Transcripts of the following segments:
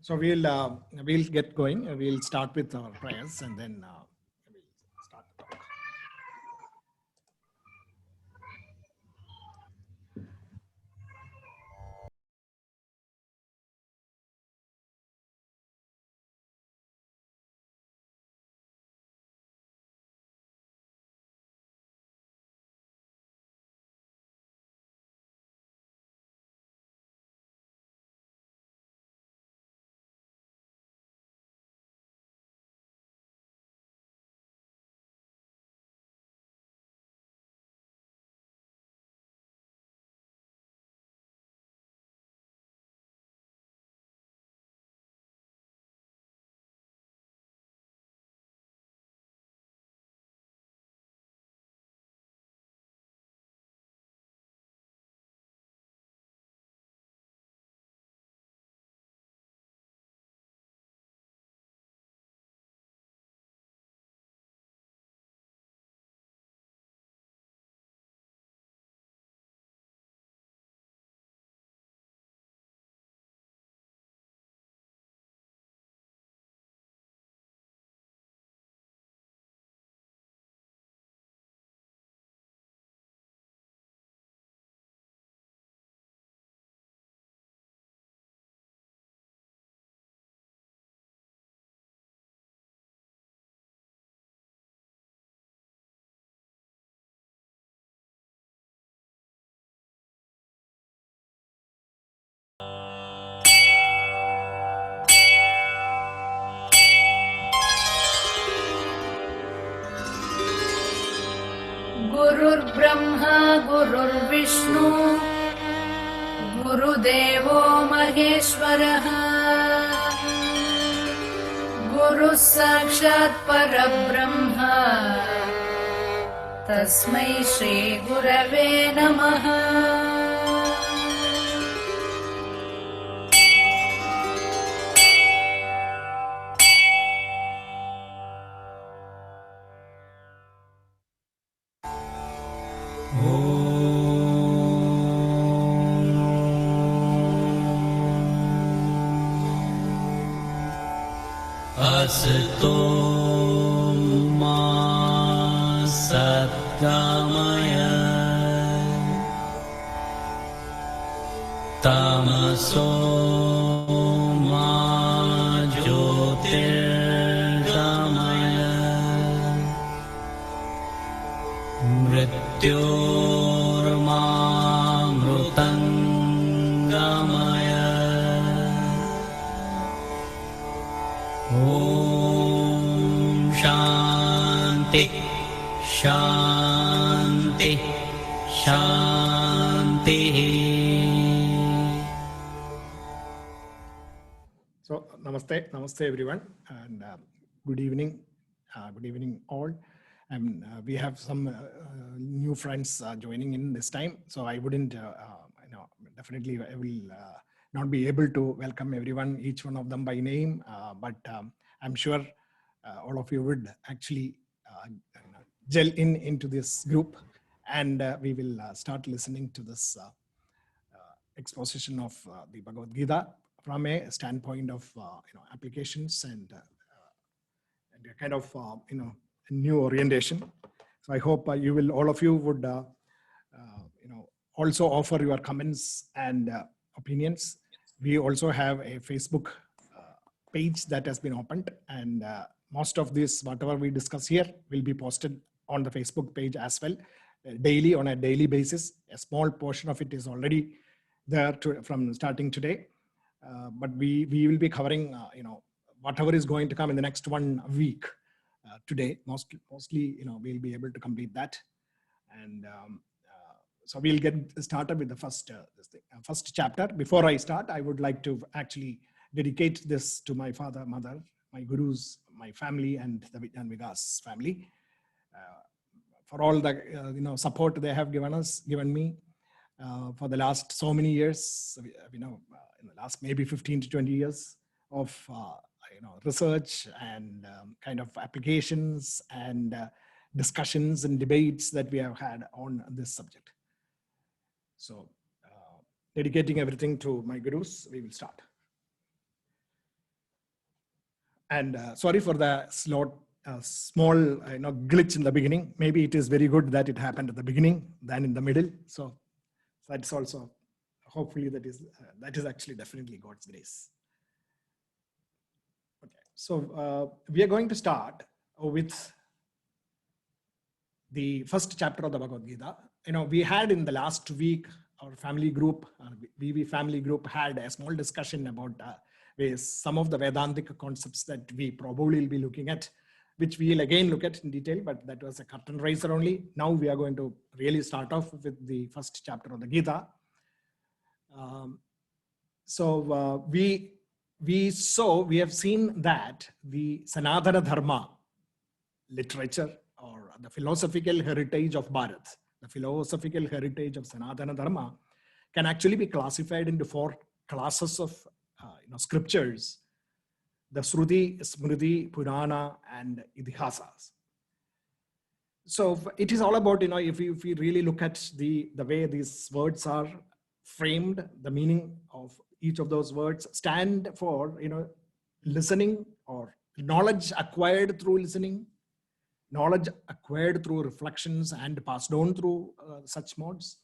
So we'll get going. We'll start with our prayers and then we'll start the talk. Gurur Brahma Gururvishnu Gurudevo Maheshwaraha Guru Sakshat Parabrahma Tasmai Shri Gurave Namaha. Asato ma satgamaya tamaso ma jyotirgamaya mrityorma mrutangamaya. Om Shanti Shanti Shanti. So namaste everyone, and good evening all. And we have some new friends joining in this time, so I wouldn't definitely I will not be able to welcome everyone, each one of them by name, but I'm sure all of you would actually gel into this group, and we will start listening to this exposition of the Bhagavad-Gita from a standpoint of applications and a kind of a new orientation. So I hope all of you would also offer your comments and opinions. We also have a Facebook page that has been opened, and most of this, whatever we discuss here, will be posted on the Facebook page as well, daily, on a daily basis. A small portion of it is already there from starting today, but we will be covering whatever is going to come in the next 1 week. Today, mostly, we'll be able to complete that, and so we'll get started with the first chapter. Before I start, I would like to actually dedicate this to my father, mother, my gurus, my family, and the Vigas family, for all the support they have given me for the last so many years. In the last maybe 15 to 20 years of research and kind of applications and discussions and debates that we have had on this subject. So dedicating everything to my gurus, we will start. And sorry for the small glitch in the beginning. Maybe it is very good that it happened at the beginning than in the middle. So that's also, hopefully that is actually definitely God's grace. Okay, so we are going to start with the first chapter of the Bhagavad-Gita. We had in the last week, our family group, VV family group, had a small discussion about some of the Vedantic concepts that we probably will be looking at, which we will again look at in detail, but that was a curtain raiser only. Now we are going to really start off with the first chapter of the Gita. We have seen that the Sanatana Dharma literature, or the philosophical heritage of Bharat, the philosophical heritage of Sanatana Dharma, can actually be classified into 4 classes of scriptures: the Shruti, Smriti, Purana, and Idihasas. So it is all about, if we really look at the way these words are framed, the meaning of each of those words stand for, listening, or knowledge acquired through listening, knowledge acquired through reflections and passed on through such modes.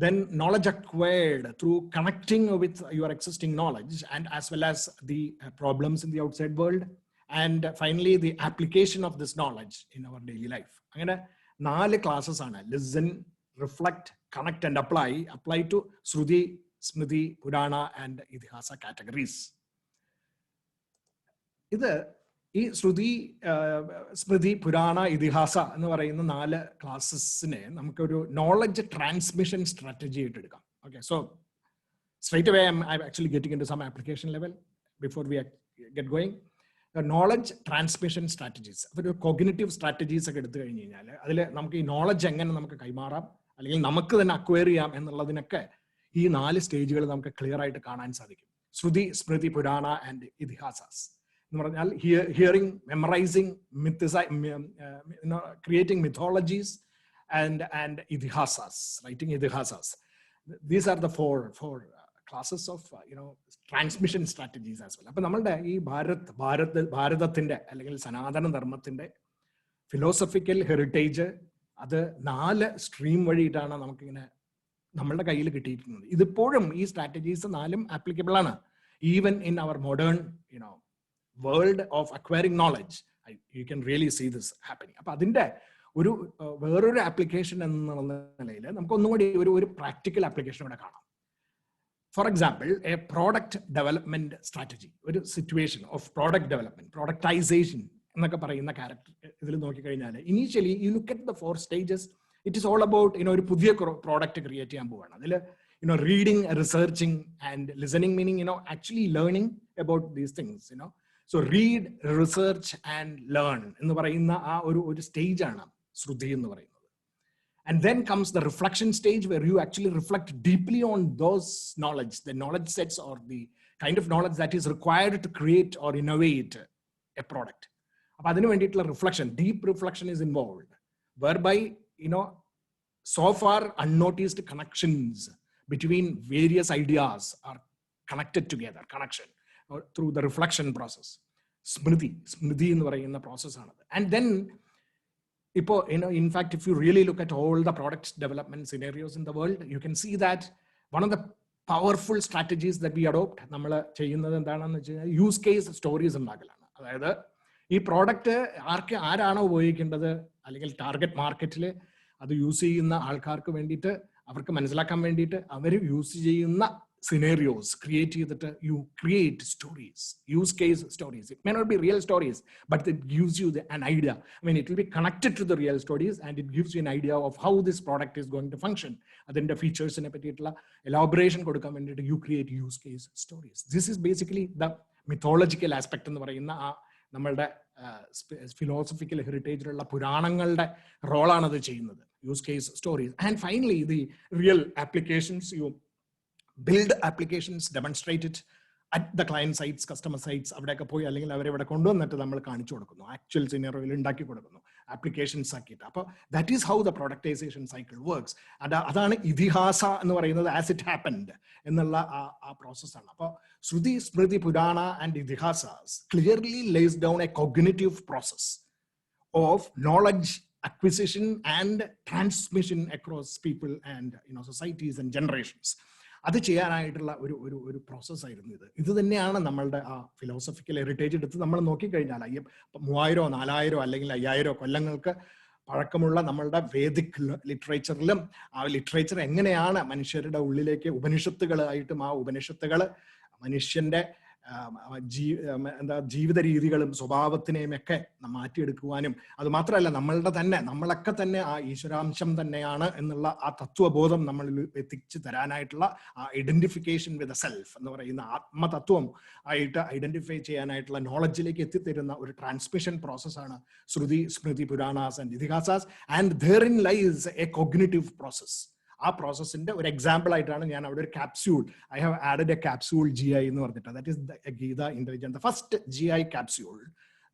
Then knowledge acquired through connecting with your existing knowledge, and as well as the problems in the outside world. And finally, the application of this knowledge in our daily life. Angane 4 classes aanu: listen, reflect, connect, and apply to Shruti, Smriti, Purana, and Idihasa categories. ഈ ശ്രുതി, സ്മൃതി, പുരാണ, ഇതിഹാസ എന്ന് പറയുന്ന 4 ക്ലാസ്സസിനെ നമുക്കൊരു knowledge transmission strategy ആയിട്ട് എടുക്കാം. Okay, so straight away I actually getting into some application level before we get going. Knowledge transmission strategies, ഒരു cognitive strategies ഒക്കെ എടുത്തു കഴിഞ്ഞ് കഴിഞ്ഞാൽ അതിൽ നമുക്ക് ഈ നോളജ് എങ്ങനെ നമുക്ക് കൈമാറാം, അല്ലെങ്കിൽ നമുക്ക് തന്നെ അക്വയർ ചെയ്യാം എന്നുള്ളതിനൊക്കെ ഈ 4 സ്റ്റേജുകൾ നമുക്ക് ക്ലിയർ ആയിട്ട് കാണാൻ സാധിക്കും. ശ്രുതി, സ്മൃതി, പുരാണ ആൻഡ് ഇതിഹാസാസ് എന്ന് പറഞ്ഞാൽ hearing, memorising, creating mythologies and itihasas, writing itihasas. These are the four classes of transmission strategies as well. അപ്പൊ നമ്മളുടെ ഈ ഭാരതത്തിന്റെ അല്ലെങ്കിൽ സനാതന ധർമ്മത്തിന്റെ ഫിലോസഫിക്കൽ ഹെറിറ്റേജ് അത് 4 സ്ട്രീം വഴിയിട്ടാണ് നമുക്കിങ്ങനെ നമ്മളുടെ കയ്യിൽ കിട്ടിയിരിക്കുന്നത്. ഇതിപ്പോഴും ഈ സ്ട്രാറ്റജീസ് 4ഉം ആപ്ലിക്കബിൾ ആണ്, even in our modern world of acquiring knowledge. You can really see this happening. അപ്പൊ അതിന്റെ വേറൊരു ആപ്ലിക്കേഷൻ എന്നുള്ള നിലയിൽ നമുക്കൊന്നും കൂടി ഒരു പ്രാക്ടിക്കൽ ആപ്ലിക്കേഷൻ ഇവിടെ കാണാം. For example, a product development strategy, ഒരു സിറ്റുവേഷൻ ഓഫ് പ്രോഡക്റ്റ് ഡെവലപ്മെന്റ്, പ്രോഡക്റ്റൈസേഷൻ എന്നൊക്കെ പറയുന്ന ക്യാരക്ടർ ഇതിൽ നോക്കിക്കഴിഞ്ഞാൽ initially you look at the 4 stages. It is all about ഒരു പുതിയ പ്രോഡക്റ്റ് ക്രിയേറ്റ് ചെയ്യാൻ പോവാണ്. അതിൽ reading, researching, and listening, meaning actually learning about these things. So read, research, and learn എന്ന് പറയുന്ന ആ ഒരു സ്റ്റേജ് ആണ് ശ്രുതി എന്ന് പറയുന്നത്. And then comes the reflection stage, where you actually reflect deeply on those knowledge, the knowledge sets, or the kind of knowledge that is required to create or innovate a product. Appo adinu vendittulla reflection, deep reflection is involved, whereby so far unnoticed connections between various ideas are connected together, connection through the reflection process. Smriti എന്ന് പറയുന്ന process ആണത്. And then in fact, if you really look at all the product development scenarios in the world, you can see that one of the powerful strategies that we adopt, നമ്മൾ ചെയ്യുന്നത് എന്താണെന്ന് വെച്ച് കഴിഞ്ഞാൽ use case stories ഉണ്ടാക്കലാണ്. അതായത് ഈ product ആരാണോ ഉപയോഗിക്കേണ്ടത്, അല്ലെങ്കിൽ ടാർഗറ്റ് മാർക്കറ്റിൽ അത് യൂസ് ചെയ്യുന്ന ആൾക്കാർക്ക് വേണ്ടിയിട്ട്, അവർക്ക് മനസ്സിലാക്കാൻ വേണ്ടിയിട്ട് അവർ യൂസ് ചെയ്യുന്ന scenarios create ചെയ്തിട്ട് you create stories, use case stories. It may not be real stories, but it gives you an idea. I mean, it will be connected to the real stories, and it gives you an idea of how this product is going to function. അതിന്റെ ഫീച്ചേഴ്സിനെ പറ്റിയിട്ടുള്ള elaboration കൊടുക്കാൻ വേണ്ടിയിട്ട് you create use case stories. This is basically the mythological aspect എന്ന് പറയുന്ന ആ നമ്മളുടെ philosophical ഹെറിറ്റേജിലുള്ള പുരാണങ്ങളുടെ റോളാണ് അത് ചെയ്യുന്നത്, use case stories. And finally the real applications, you build applications, demonstrate it, at the client sites, customer sites, അവിടെയൊക്കെ പോയി അല്ലെങ്കിൽ അവരെ കൊണ്ടുവന്നിട്ട് നമ്മൾ കാണിച്ചു കൊടുക്കുന്നു, ആക്ച്വൽ സിനറിയോയിൽ ഉണ്ടാക്കി കൊടുക്കുന്നു, ആപ്ലിക്കേഷൻസ് ആക്കിയിട്ട്. അപ്പോൾ that is how the productisation cycle works. അതാണ് ഇതിഹാസ എന്ന് പറയുന്നത്, ആസ് ഇറ്റ് ഹാപ്പൻഡ് എന്നുള്ള ആ പ്രോസസ്സാണ്. അപ്പോൾ shruti, smriti, purana and itihasas clearly lays down a cognitive process of knowledge acquisition and transmission across people and societies and generations. അത് ചെയ്യാനായിട്ടുള്ള ഒരു പ്രോസസ്സായിരുന്നു ഇത് തന്നെയാണ് നമ്മളുടെ ആ ഫിലോസഫിക്കൽ ഹെറിറ്റേജ് എടുത്ത് നമ്മൾ നോക്കിക്കഴിഞ്ഞാൽ 3000 4000 അല്ലെങ്കിൽ 5000 കൊല്ലങ്ങൾക്ക് പഴക്കമുള്ള നമ്മളുടെ വേദിക് ലിറ്ററേച്ചറിലും ആ ലിറ്ററേച്ചർ എങ്ങനെയാണ് മനുഷ്യരുടെ ഉള്ളിലേക്ക് ഉപനിഷത്തുകളായിട്ടും ആ ഉപനിഷത്തുകൾ മനുഷ്യന്റെ ജീവിത രീതികളും സ്വഭാവത്തിനെയും ഒക്കെ മാറ്റിയെടുക്കുവാനും, അത് മാത്രമല്ല നമ്മളൊക്കെ തന്നെ ആ ഈശ്വരാംശം തന്നെയാണ് എന്നുള്ള ആ തത്വബോധം നമ്മളിൽ എത്തിച്ചു തരാനായിട്ടുള്ള ആ ഐഡന്റിഫിക്കേഷൻ വിത്ത് സെൽഫ് എന്ന് പറയുന്ന ആത്മതത്വം ആയിട്ട് ഐഡന്റിഫൈ ചെയ്യാനായിട്ടുള്ള നോളജിലേക്ക് എത്തിത്തരുന്ന ഒരു ട്രാൻസ്മിഷൻ പ്രോസസ്സാണ് shruti, smriti, puranas and itihasas. And therein lies a cognitive process. ആ പ്രോസസ്സിന്റെ ഒരു എക്സാമ്പിൾ ആയിട്ടാണ് ഞാൻ അവിടെ ഒരു capsule, I have added A capsule GI എന്ന് പറഞ്ഞിട്ട്, that is Gita-Intelligence, the first GI capsule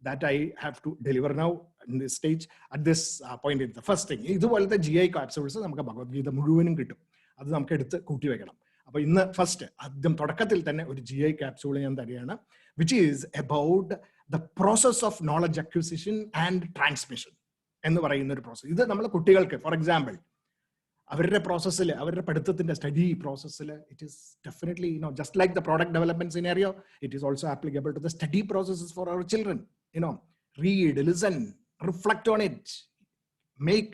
that I have to deliver now in this stage, at this point. It's the first thing. ഇതുപോലത്തെ GI capsules നമുക്ക് ഭഗവത്ഗീത മുഴുവനും കിട്ടും, അത് നമുക്ക് എടുത്ത് കൂട്ടി വെക്കണം. അപ്പൊ ഇന്ന് ഫസ്റ്റ് ആദ്യം തുടക്കത്തിൽ തന്നെ ഒരു GI capsule ഞാൻ തരികയാണ്, which is about the process of knowledge acquisition and transmission എന്ന് പറയുന്ന ഒരു പ്രോസസ്. ഇത് നമ്മൾ കുട്ടികൾക്ക്, ഫോർ എക്സാമ്പിൾ, അവരുടെ പ്രോസസ്സിൽ, അവരുടെ പഠിത്തത്തിന്റെ സ്റ്റഡി പ്രോസസ്സിൽ, it is definitely just like the product development scenario, it is also applicable to the study processes for our children. Read, listen, reflect on it, make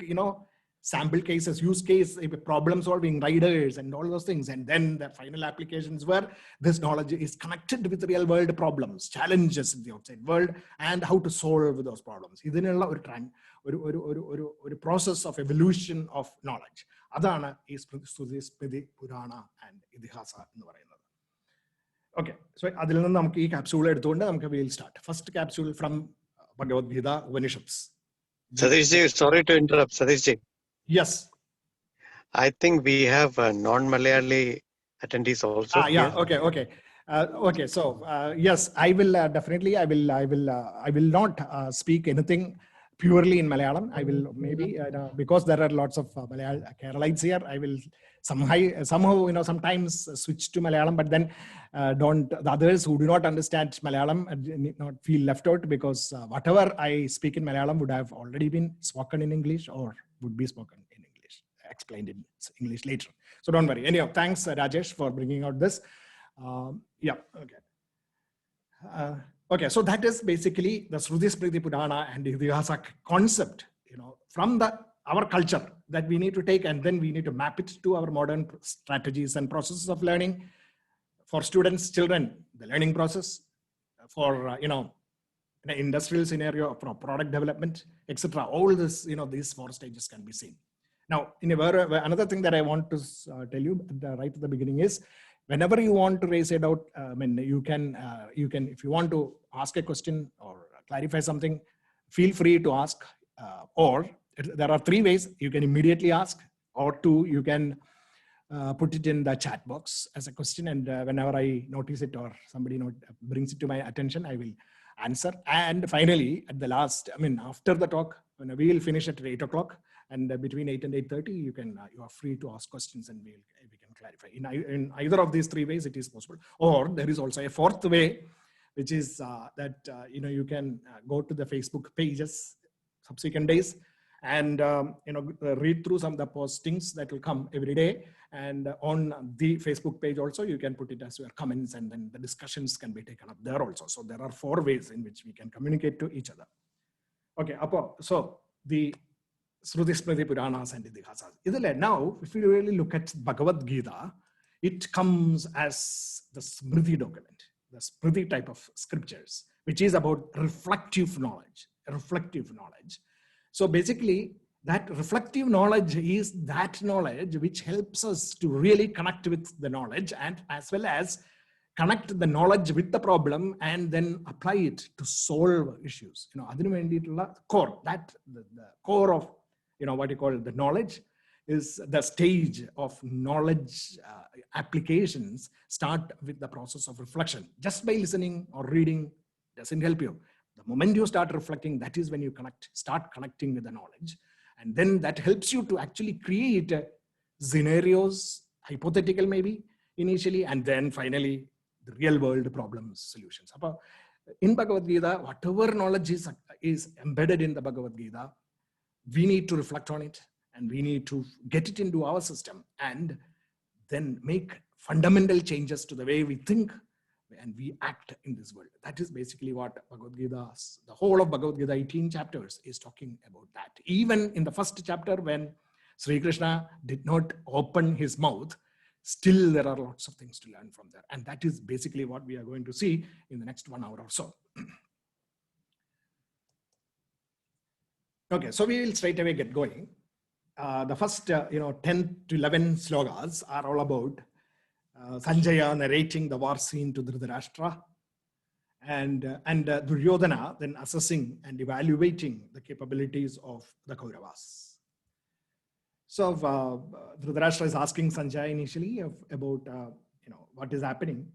sample cases, use case problem solving, riders and all those things, and then the final applications where this knowledge is connected with real world problems, challenges in the outside world, and how to solve those problems. ഇതിനുള്ള ഒരു process of evolution of knowledge, അതാണ് ഈ സ്മൃതി, purana and ഇതിഹാസ എന്ന് പറയുന്നത്. Okay, so അതിൽ നിന്ന് നമുക്ക് ഈ ക്യാപ്സ്യൂൾ എടുത്തുകൊണ്ട് നമുക്ക് we'll start. First capsule from Bhagavad Gita Upanishads. Satish ji, sorry to interrupt. Satish ji. Yes. I think we have non-Malayali attendees also. Yeah. Okay. Okay. So yes, I will definitely. I will not speak anything purely in Malayalam. I will maybe because there are lots of Keralites here. I will somehow sometimes switch to Malayalam, but then the others who do not understand Malayalam need not feel left out, because whatever I speak in Malayalam would have already been spoken in English or would be spoken in English, explained in English later. So don't worry. Anyhow, thanks Rajesh for bringing out this. Okay, so that is basically the Shruti, Smriti, Purana and Idihasa concept, from our culture that we need to take, and then we need to map it to our modern strategies and processes of learning for students, children, the learning process for, in an industrial scenario, for product development, etc. All this, these 4 stages can be seen. Now, another thing that I want to tell you right at the beginning is, whenever you want to raise a doubt, you can, if you want to ask a question or clarify something, feel free to ask. Or there are 3 ways: you can immediately ask, or 2, you can put it in the chat box as a question, and whenever I notice it or somebody brings it to my attention, I will answer. And finally, at the last, after the talk, when we will finish at 8 o'clock, and between 8 and 8:30, you are free to ask questions, and we can clarify. In either of these 3 ways, it is possible. Or there is also a 4th way, which is that you can go to the Facebook pages subsequent days and read through some of the postings that will come every day, and on the Facebook page also you can put it as your comments, and then the discussions can be taken up there also. So there are 4 ways in which we can communicate to each other. Okay, so the Shruti, Smriti, Puranas and Idihasas. Now, if you really look at Bhagavad-Gita, it comes as the Smriti document, the Smriti type of scriptures, which is about reflective knowledge. So basically, that reflective knowledge is that knowledge which helps us to really connect with the knowledge, and as well as connect the knowledge with the problem and then apply it to solve issues. Adinu vendittulla core, that the core of what you call the knowledge is the stage of knowledge applications start with the process of reflection. Just by listening or reading doesn't help you. The moment you start reflecting, that is when you start connecting with the knowledge. And then that helps you to actually create scenarios, hypothetical maybe, initially, and then finally the real world problems, solutions. In Bhagavad-Gita, whatever knowledge is embedded in the Bhagavad-Gita, we need to reflect on it and we need to get it into our system and then make fundamental changes to the way we think and we act in this world. That is basically what Bhagavad-Gita, the whole of Bhagavad-Gita, 18 chapters is talking about that. Even in the first chapter, when Sri Krishna did not open his mouth, still there are lots of things to learn from there. And that is basically what we are going to see in the next 1 hour or so. Okay, so we will straight away get going. The first 10 to 11 slokas are all about Sanjaya narrating the war scene to Dhritarashtra and Duryodhana then assessing and evaluating the capabilities of the Kauravas. So Dhritarashtra is asking Sanjaya initially about what is happening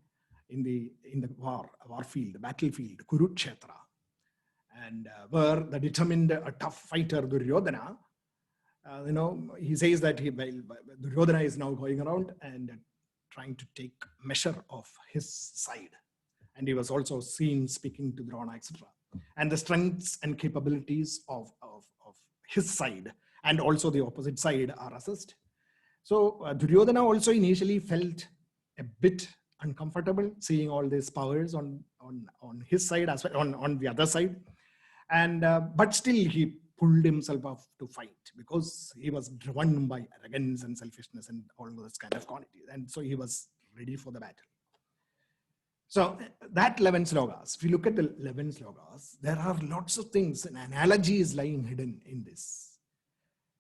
in the war field, battlefield, Kurukshetra, and where the determined, tough fighter Duryodhana, he says that Duryodhana is now going around and trying to take measure of his side, and he was also seen speaking to Drona, etc. And the strengths and capabilities of his side and also the opposite side are assessed. So Duryodhana also initially felt a bit uncomfortable seeing all these powers on his side as well, on the other side, and but still he pulled himself up to fight because he was driven by arrogance and selfishness and all those kind of qualities, and so he was ready for the battle. So that 11 slokas, if you look at the 11 slokas, there are lots of things, an analogy is lying hidden in this.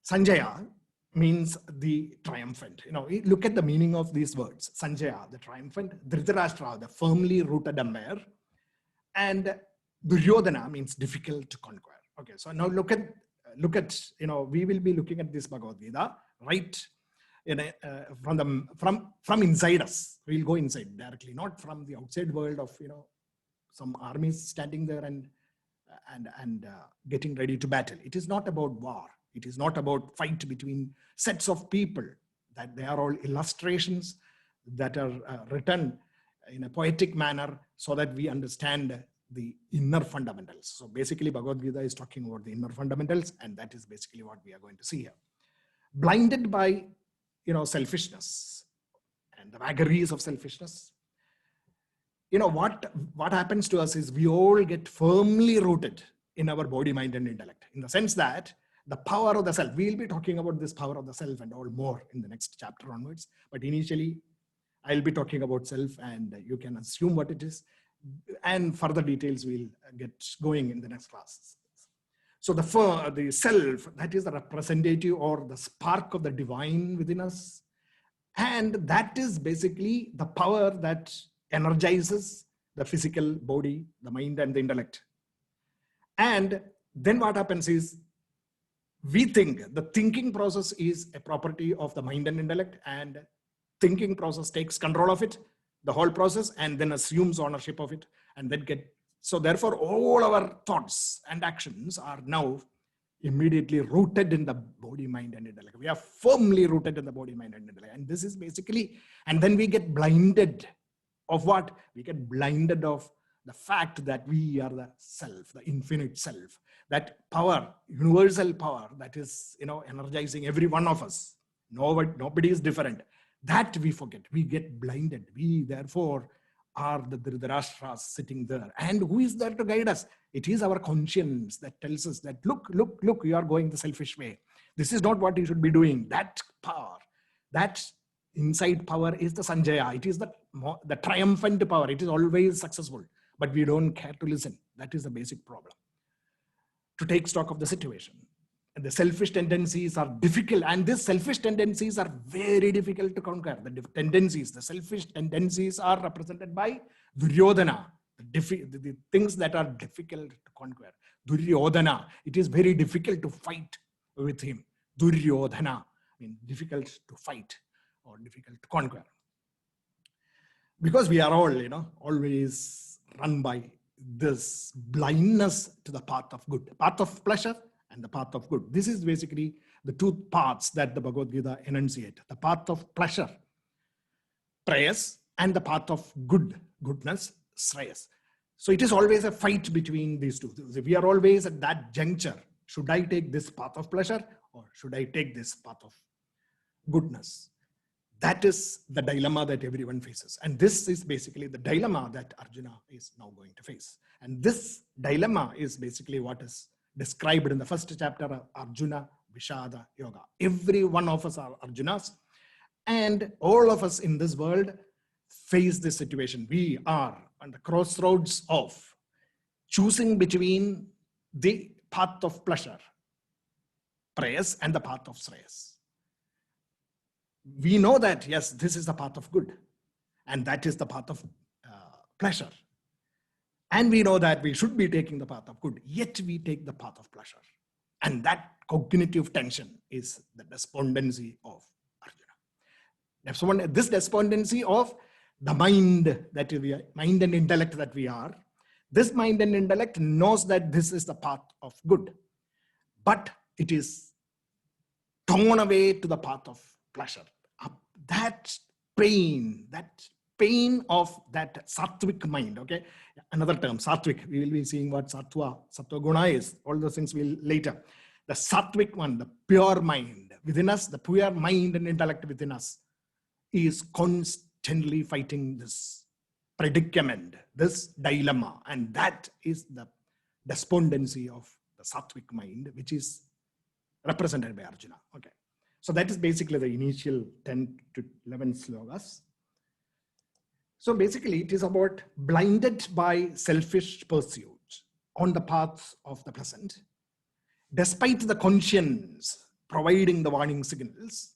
Sanjaya means the triumphant. Look at the meaning of these words. Sanjaya, the triumphant. Dhritarashtra, the firmly rooted empire. And Duryodhana means difficult to conquer. Okay, so now look at, we will be looking at this Bhagavad Gita, right? From inside us. We'll go inside directly, not from the outside world of, some armies standing there and getting ready to battle. It is not about war. It is not about fight between sets of people, that they are all illustrations that are written in a poetic manner so that we understand the inner fundamentals. So basically Bhagavad Gita is talking about the inner fundamentals, and that is basically what we are going to see here. Blinded by, selfishness and the vagaries of selfishness, what happens to us is we all get firmly rooted in our body, mind, and intellect, in the sense that the power of the self, we'll be talking about this power of the self and all more in the next chapter onwards. But initially, I'll be talking about self, and you can assume what it is. And further details we'll get going in the next classes. So the self, that is the representative or the spark of the divine within us. And that is basically the power that energizes the physical body, the mind, and the intellect. And then what happens is, we think the thinking process is a property of the mind and intellect, and thinking process takes control of it, the whole process, and then assumes ownership of it, and then so therefore all our thoughts and actions are now immediately rooted in the body, mind, and intellect. We are firmly rooted in the body, mind, and intellect. And this is basically, and then we get blinded of what? We get blinded of the fact that we are the self, the infinite self, that power, universal power that is, energizing every one of us. Nobody is different. That we forget. We get blinded. We therefore are the Dhritarashtras sitting there. And who is there to guide us? It is our conscience that tells us that, look, you are going the selfish way. This is not what you should be doing. That power, that inside power is the Sanjaya. It is the triumphant power. It is always successful. But we don't care to listen. That is the basic problem. To take stock of the situation. And the selfish tendencies are difficult, and these selfish tendencies are very difficult to conquer. The selfish tendencies are represented by Duryodhana, the things that are difficult to conquer. Duryodhana, it is very difficult to fight with him. Duryodhana, mean, difficult to fight or difficult to conquer. Because we are all, always run by this blindness to the path of good, path of pleasure and the path of good. This is basically the two paths that the Bhagavad-Gita enunciate: the path of pleasure, prayas, and the path of goodness, shreyas. So it is always a fight between these two. We are always at that juncture. Should I take this path of pleasure or should I take this path of goodness? That is the dilemma that everyone faces. And this is basically the dilemma that Arjuna is now going to face. And this dilemma is basically what is described in the first chapter of Arjuna Vishada Yoga. Every one of us are Arjunas, and all of us in this world face this situation. We are on the crossroads of choosing between the path of pleasure, prayas, and the path of shreyas. We know that, yes, this is the path of good, and that is the path of pleasure. And we know that we should be taking the path of good, yet we take the path of pleasure. And that cognitive tension is the despondency of Arjuna. This despondency of the mind, that we are, mind and intellect that we are, this mind and intellect knows that this is the path of good, but it is torn away to the path of pleasure. That pain of that sattvic mind, okay? Another term, sattvic. We will be seeing what sattva guna is. All those things will later. The sattvic one, the pure mind within us, the pure mind and intellect within us is constantly fighting this predicament, this dilemma. And that is the despondency of the sattvic mind, which is represented by Arjuna, okay? So that is basically the initial 10 to 11 slokas. So basically it is about blinded by selfish pursuits on the paths of the pleasant, despite the conscience providing the warning signals.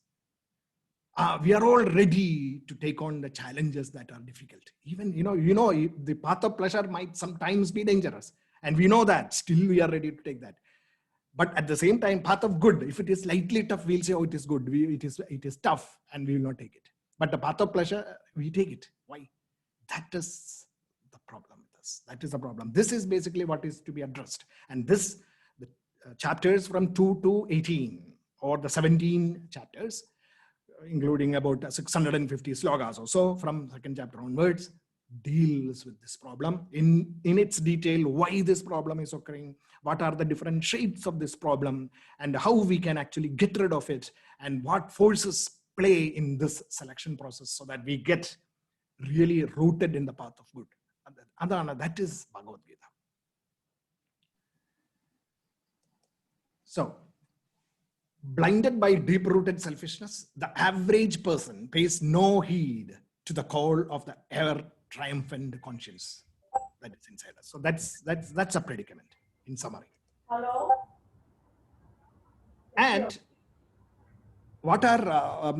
We are all ready to take on the challenges that are difficult. Even, the path of pleasure might sometimes be dangerous. And we know that, still we are ready to take that. But at the same time, path of good, if it is slightly tough, we'll say, oh, it is good. It is tough, and we will not take it. But the path of pleasure, we take it. Why? That is the problem with us. That is the problem. This is basically what is to be addressed. And the chapters from 2 to 18, or the 17 chapters, including about 650 slokas or so from second chapter onwards, deals with this problem in its detail, why this problem is occurring, what are the different shapes of this problem, and how we can actually get rid of it, and what forces play in this selection process so that we get really rooted in the path of good. And that is Bhagavad-Gita. So, blinded by deep-rooted selfishness, the average person pays no heed to the call of the ever-triumphant conscience that is inside us. So that's a predicament in summary. Hello? And what are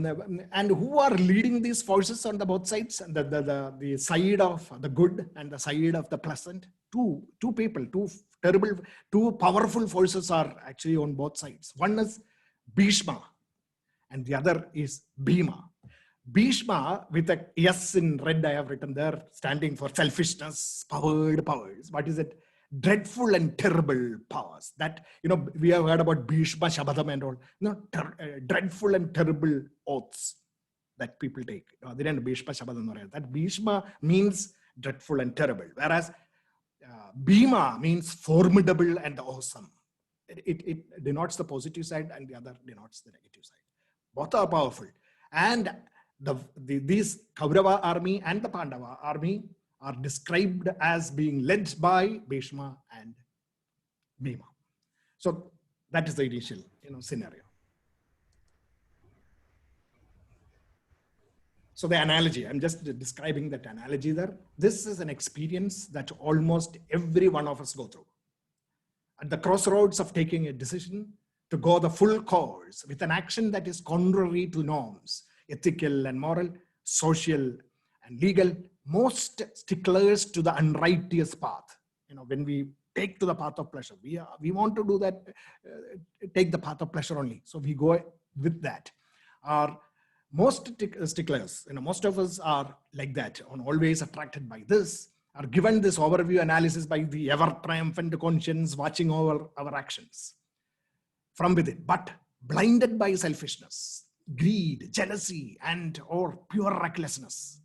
and who are leading these forces on the both sides? The side of the good and the side of the pleasant. Two people, two powerful forces are actually on both sides. One is Bhishma and the other is Bhima. Bhishma, with a S in red I have written there, standing for selfishness, powered powers. What is it? Dreadful and terrible powers. That, we have heard about Bhishma Shabadam and all. Dreadful and terrible oaths that people take. They didn't Bhishma Shabadam. That Bhishma means dreadful and terrible. Whereas Bhima means formidable and awesome. It denotes the positive side and the other denotes the negative side. Both are powerful. And these Kaurava army and the Pandava army are described as being led by Bhishma and Bhima. So that is the initial scenario. So the analogy, I'm just describing that analogy there. This is an experience that almost every one of us go through. At the crossroads of taking a decision to go the full course with an action that is contrary to norms, ethical and moral, social and legal, most sticklers to the unrighteous path. When we take to the path of pleasure, we want to do that, take the path of pleasure only. So we go with that. are most sticklers. Most of us are like that, always attracted by this, are given this overview analysis by the ever triumphant conscience watching over our actions from within, but blinded by selfishness, greed, jealousy, and or pure recklessness.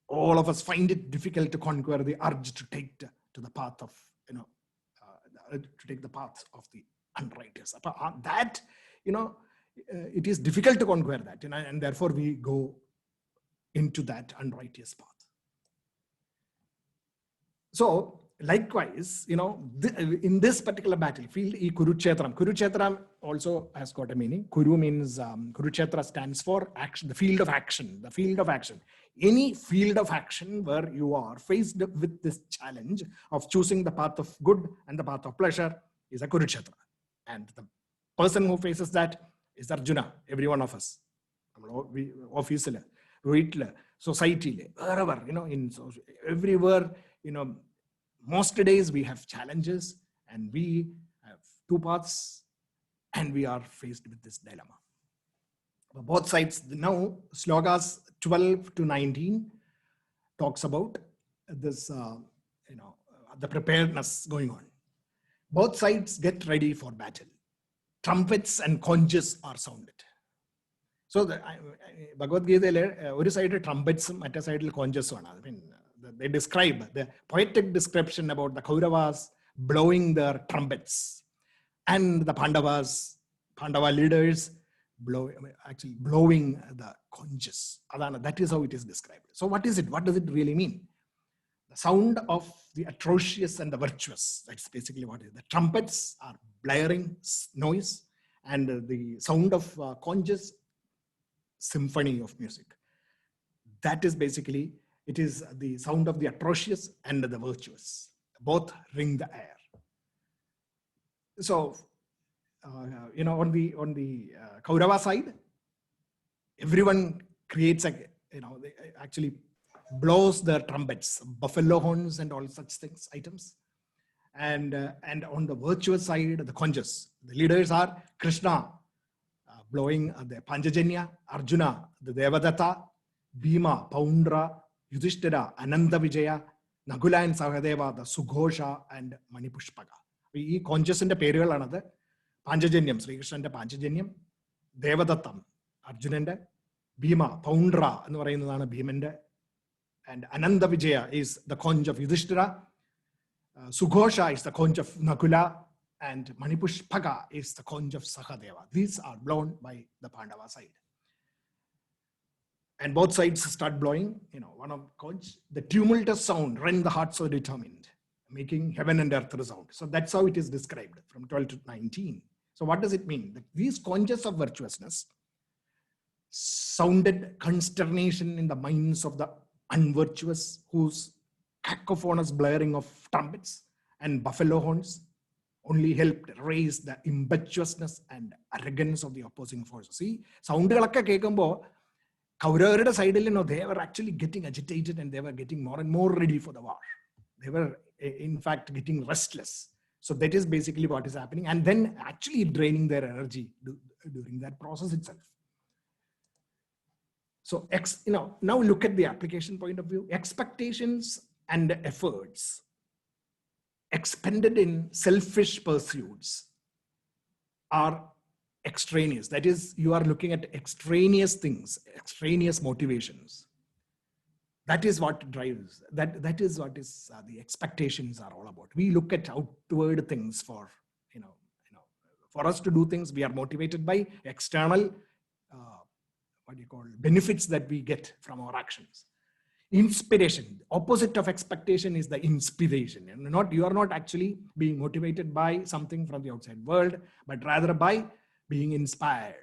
All of us find it difficult to conquer the urge to take to the path of, to take the path of the unrighteous. That, it is difficult to conquer that, and therefore we go into that unrighteous path. So likewise, in this particular battlefield, Kurukshetram also has got a meaning. Kuru means, Kurukshetra stands for action, the field of action, Any field of action where you are faced with this challenge of choosing the path of good and the path of pleasure is a Kurukshetra. And the person who faces that is Arjuna, every one of us. Office, society, wherever, everywhere, most days we have challenges and we have two paths and we are faced with this dilemma. Both sides, now slokas 12 to 19 talks about this, the preparedness going on. Both sides get ready for battle. Trumpets and conches are sounded. So the Bhagavad-Gita, one side trumpets, other side conches. They describe the poetic description about the Kauravas blowing their trumpets and the Pandava leaders blowing the conches. That is how it is described. So what is it? What does it really mean? The sound of the atrocious and the virtuous. That's basically what it is. The trumpets are blaring noise, and the sound of conches, symphony of music. That is basically, it is the sound of the atrocious and the virtuous. Both ring the air. So, on the Kaurava side, everyone creates they actually blows their trumpets, buffalo horns and all such things, items. And on the virtuous side, the conches, the leaders are Krishna, blowing the Panchajanya, Arjuna, the Devadatta, Bhima, Paundra, Yudhishthira, Ananda Vijaya, Nagula and Sahadeva, the Sughosha and Manipushpaga. These conches in the period another Panchajanyam, Sri Krishna and Panchajanyam, Devadattam, Arjunanda, Bhima, Paundra, and Bhimanda, and Ananda Vijaya is the conch of Yudhishthira, Sughosha is the conch of Nakula, and Manipushpaga is the conch of Sahadeva. These are blown by the Pandava side. And both sides start blowing, one of conch, the tumultuous sound rend the heart so determined, making heaven and earth resound. So that's how it is described from 12 to 19. So what does it mean? That these conches of virtuousness sounded consternation in the minds of the unvirtuous, whose cacophonous blaring of trumpets and buffalo horns only helped raise the impetuousness and arrogance of the opposing forces. See, sound Kaurava's side, they were actually getting agitated and they were getting more and more ready for the war. They were, in fact, getting restless. So that is basically what is happening, and then actually draining their energy during that process itself. So, now look at the application point of view. Expectations and efforts expended in selfish pursuits are extraneous. That is, you are looking at extraneous things, extraneous motivations. That is what drives, that is what is the expectations are all about. We look at outward things for, for us to do things. We are motivated by external, benefits that we get from our actions. Inspiration, opposite of expectation is the inspiration. You are not actually being motivated by something from the outside world, but rather by being inspired.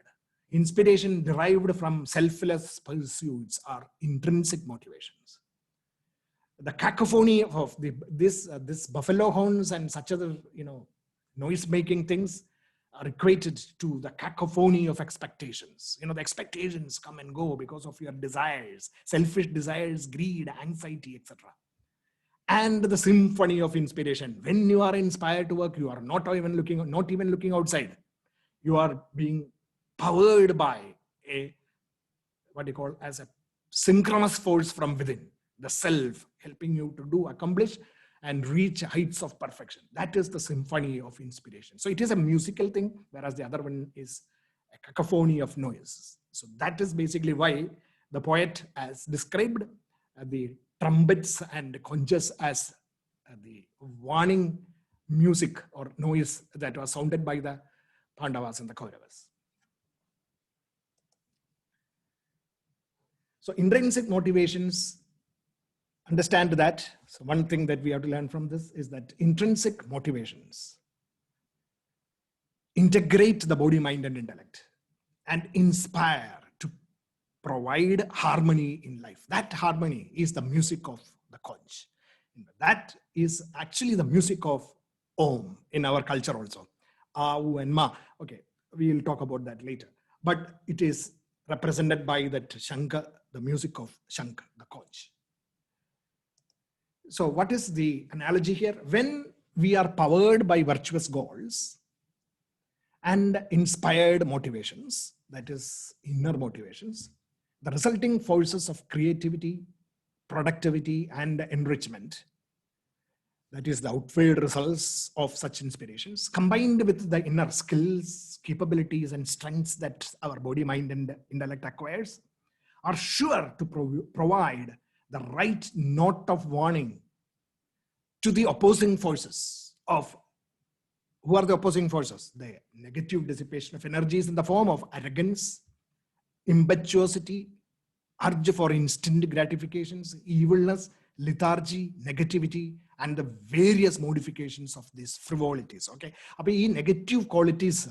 Inspiration derived from selfless pursuits are intrinsic motivations. The cacophony of this buffalo horns and such other noise-making things are equated to the cacophony of expectations. The expectations come and go because of your desires, selfish desires, greed, anxiety, etc. And the symphony of inspiration. When you are inspired to work, you are not even looking outside. You are being powered by a, what you call as a synchronous force from within, the self helping you to accomplish and reach heights of perfection. That is the symphony of inspiration. So it is a musical thing, whereas the other one is a cacophony of noise. So that is basically why the poet has described the trumpets and conches as the warning music or noise that was sounded by the Pandavas and the Kauravas. So intrinsic motivations, understand that. So one thing that we have to learn from this is that intrinsic motivations integrate the body, mind, and intellect and inspire to provide harmony in life. That harmony is the music of the conch. That is actually the music of Om in our culture also. Au and Ma. Okay, we will talk about that later. But it is represented by that Shankar, the music of Shankar, the conch. So what is the analogy here? When we are powered by virtuous goals and inspired motivations, that is inner motivations, the resulting forces of creativity, productivity, and enrichment, that is the outward results of such inspirations, combined with the inner skills, capabilities, and strengths that our body, mind, and intellect acquires, are sure to provide the right note of warning to the opposing forces of, who are the opposing forces? The negative dissipation of energies in the form of arrogance, impetuosity, urge for instant gratifications, evilness, lethargy, negativity, and the various modifications of these frivolities. Okay, these negative qualities,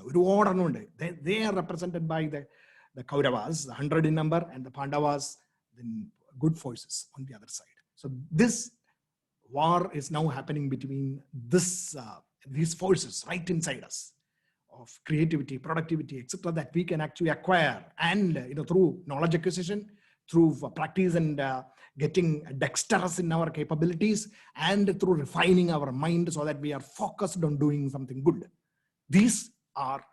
they are represented by the Kauravas, the 100 in number, and the Pandavas, the good forces on the other side. So this war is now happening between these forces right inside us of creativity, productivity, etc., that we can actually acquire, and through knowledge acquisition, through practice and getting dexterous in our capabilities, and through refining our mind so that we are focused on doing something good. These are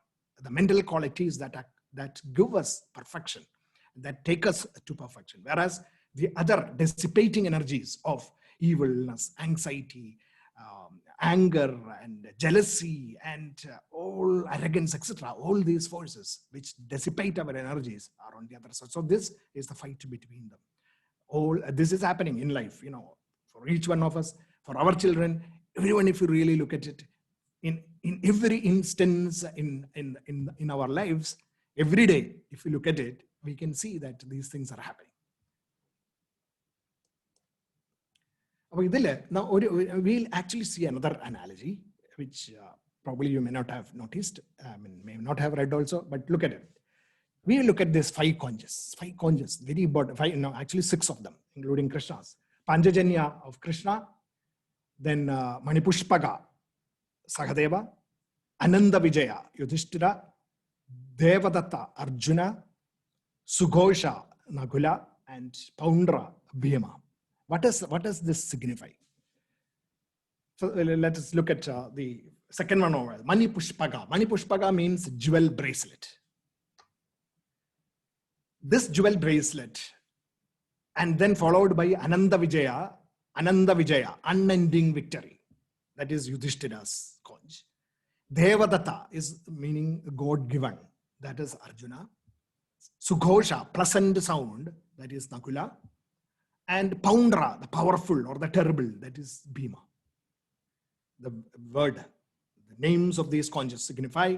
the mental qualities that give us perfection, that take us to perfection. Whereas the other dissipating energies of evilness, anxiety, anger, and jealousy, and all arrogance, etc., all these forces which dissipate our energies are on the other side. So this is the fight between them. All this is happening in life, for each one of us, for our children, everyone. If you really look at it, in every instance in our lives, every day, if you look at it, we can see that these things are happening. Now we'll actually see another analogy, which probably you may not have noticed, may not have read also, but look at it. We will look at these five conches, very important, actually 6 of them, including Krishna's. Panchajanya of Krishna, then Manipushpaga, Sahadeva, Ananda Vijaya, Yudhishthira, Devadatta, Arjuna, Sughosha, Nakula, and Poundra, Bhima. What does this signify? So let us look at the second one over. Manipushpaga. Manipushpaga means jewel bracelet. This jewel bracelet, and then followed by Ananda Vijaya, unending victory. That is Yudhishthira's conch. Devadatta is meaning God-given. That is Arjuna. Sughosha, pleasant sound. That is Nakula. And Poundra, the powerful or the terrible. That is Bhima. The names of these conches signify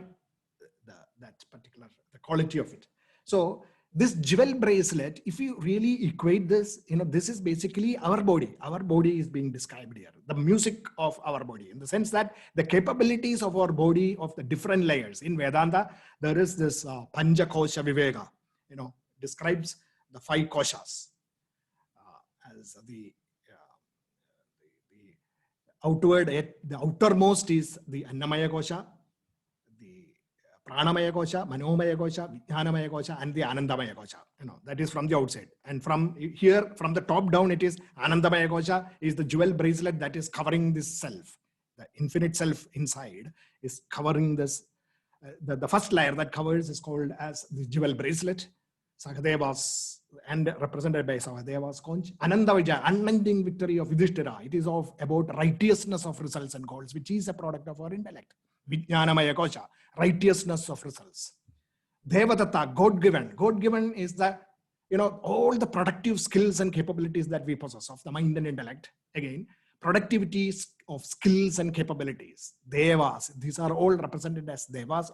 that particular, the quality of it. So this jewel bracelet, if you really equate this, this is basically our body. Our body is being described here. The music of our body, in the sense that the capabilities of our body, of the different layers. In Vedanta, there is this Panja Kosha Viveka, describes the 5 koshas. As the outward, the outermost is the Annamaya Kosha, the Pranamaya Kosha, Manomaya Kosha, Vijnanamaya Kosha, and the Anandamaya Kosha. That is from the outside. And from here, from the top down, it is Anandamaya Kosha is the jewel bracelet that is covering this self. The infinite self inside is covering this the first layer that covers is called as the jewel bracelet. Sahadeva's, and represented by Sahadeva's conch. Anandavija, unending victory of Yudhishthira. It is about righteousness of results and goals, which is a product of our intellect. Vijnanamaya kosha, righteousness of results. Devadatta, God-given. God-given is the, all the productive skills and capabilities that we possess of the mind and intellect. Again, productivity of skills and capabilities. Devas, these are all represented as devas,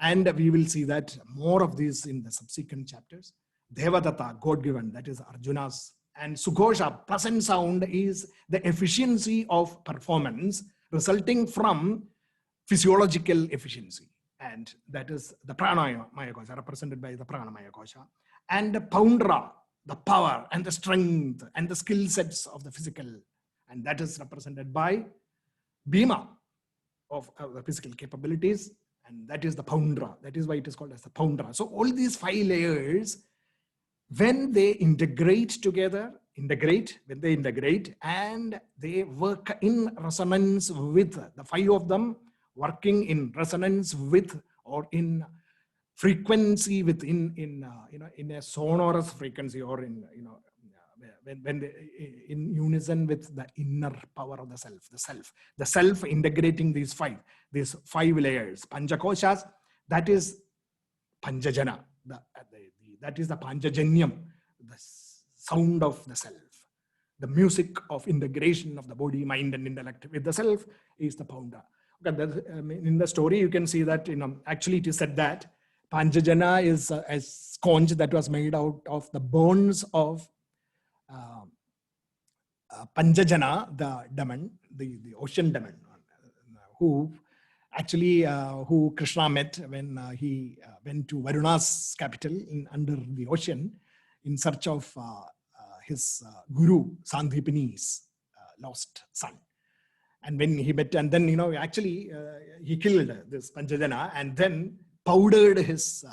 and we will see that more of these in the subsequent chapters. Devadatta, God-given, that is Arjuna's. And Sughosha, pleasant sound, is the efficiency of performance resulting from physiological efficiency. And that is the Pranamaya Kosha, represented by the Pranamaya Kosha. And Poundra, the power and the strength and the skill sets of the physical. And that is represented by Bhima, of the physical capabilities. And that is the Poundra. That is why it is called as the Poundra. So all these 5 layers, when they integrate together, when they integrate and they work in resonance with the 5 of them, working in resonance with or in frequency within in a sonorous frequency, or in when they, in unison with the inner power of the self integrating these 5 layers, Panchakoshas, that is Panchajana, that is the Panchajanyam, the sound of the self. The music of integration of the body, mind, and intellect with the self is the Pounda. Okay, in the story, you can see that actually it is said that Panchajana is a sponge that was made out of the bones of Panchajana, the demon, the ocean demon, who Krishna met when he went to Varuna's capital under the ocean in search of his guru, Sandipini's lost son. And when he met, and then, he killed this Panchajana and then powdered his,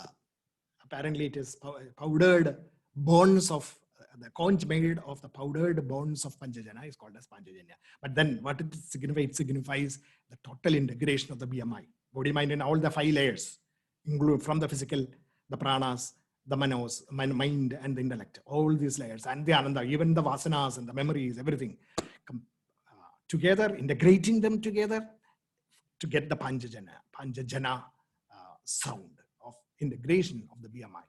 apparently it is powdered bones of, the conch made of the powdered bones of Panchajana is called as Panchajanya. But then what it signifies? It signifies the total integration of the BMI, body, mind, and all the 5 layers, include from the physical, the pranas, the manos, mind, and the intellect, all these layers, and the ananda, even the vasanas and the memories, everything together, integrating them together to get the Panchajana sound of integration of the BMI.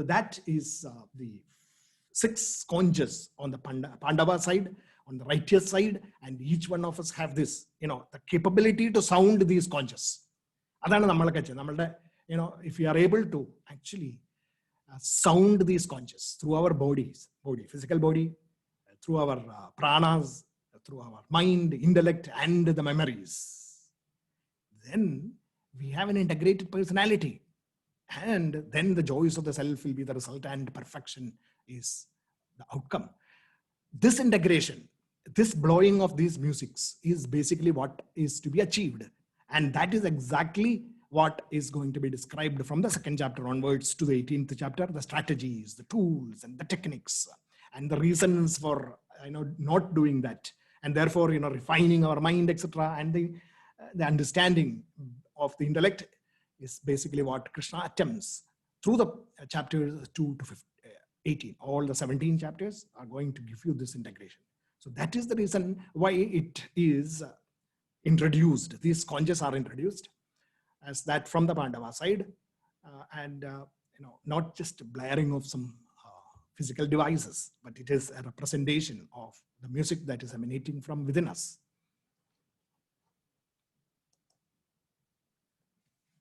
That is the 6 conches on the Pandava side, on the righteous side, and each one of us have this, the capability to sound these conches. If we are able to actually sound these conches through our body, physical body, through our pranas, through our mind, intellect, and the memories, then we have an integrated personality. And then the joys of the self will be the result, and perfection is the outcome. This integration, this blowing of these musics is basically what is to be achieved. And that is exactly what is going to be described from the 2nd chapter onwards to the 18th chapter, the strategies, the tools, and the techniques, and the reasons for not doing that. And therefore, refining our mind, etc. And the understanding of the intellect is basically what Krishna attempts through the chapters 2 to 18. All the 17 chapters are going to give you this integration. So that is the reason why it is introduced. These conches are introduced as that from the Pandava side, and not just blaring of some physical devices, but it is a representation of the music that is emanating from within us.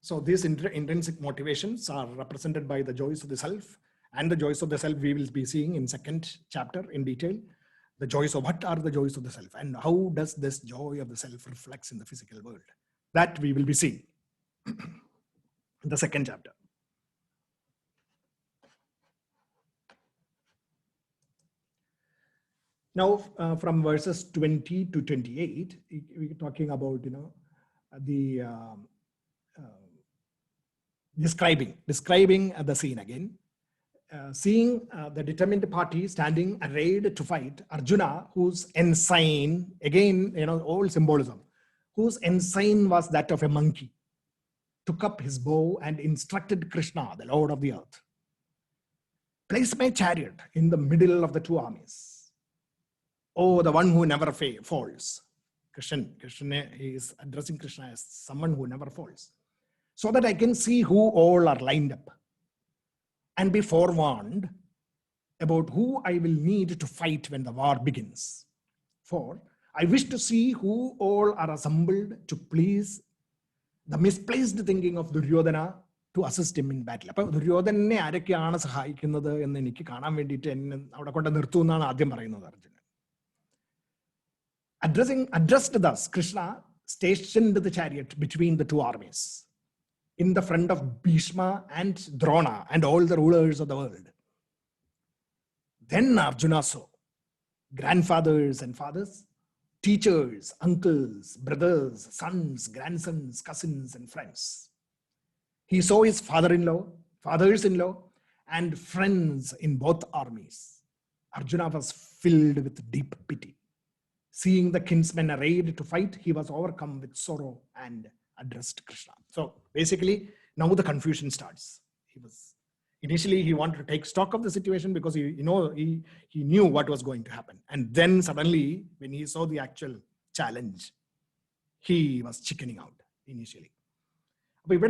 So these intrinsic motivations are represented by the joys of the self, and the joys of the self we will be seeing in 2nd chapter in detail. The joys of what are the joys of the self, and how does this joy of the self reflects in the physical world? That we will be seeing in the 2nd chapter. Now, from verses 20 to 28, we're talking about, the describing the scene again. Seeing the determined party standing arrayed to fight, Arjuna, whose ensign, again, all symbolism, whose ensign was that of a monkey. took up his bow and instructed Krishna, the Lord of the earth, place my chariot in the middle of the two armies. Oh, the one who never falls. Krishna is addressing Krishna as someone who never falls, so that I can see who all are lined up and be forewarned about who I will need to fight when the war begins. For I wish to see who all are assembled to please the misplaced thinking of Duryodhana to assist him in battle. അപ്പോൾ ദുര്യോധനെ ആരൊക്കെയാണ് സഹായിക്കുന്നത് എന്ന് എനിക്ക് കാണാൻ വേണ്ടിയിട്ട് എന്നെ അവിടെ കൊണ്ട് നിർത്തുമെന്നാണ് ആദ്യം പറയുന്നത് Arjunan. Addressed thus, Krishna stationed the chariot between the two armies in the front of Bhishma and Drona and all the rulers of the world. Then Arjuna saw grandfathers and fathers, teachers, uncles, brothers, sons, grandsons, cousins, and friends. He saw his father-in-law, fathers-in-law, and friends in both armies. Arjuna was filled with deep pity. Seeing the kinsmen arrayed to fight, he was overcome with sorrow and addressed Krishna. So basically, now the confusion starts. Initially, he wanted to take stock of the situation because he knew what was going to happen. And then suddenly, when he saw the actual challenge, he was chickening out initially. We'll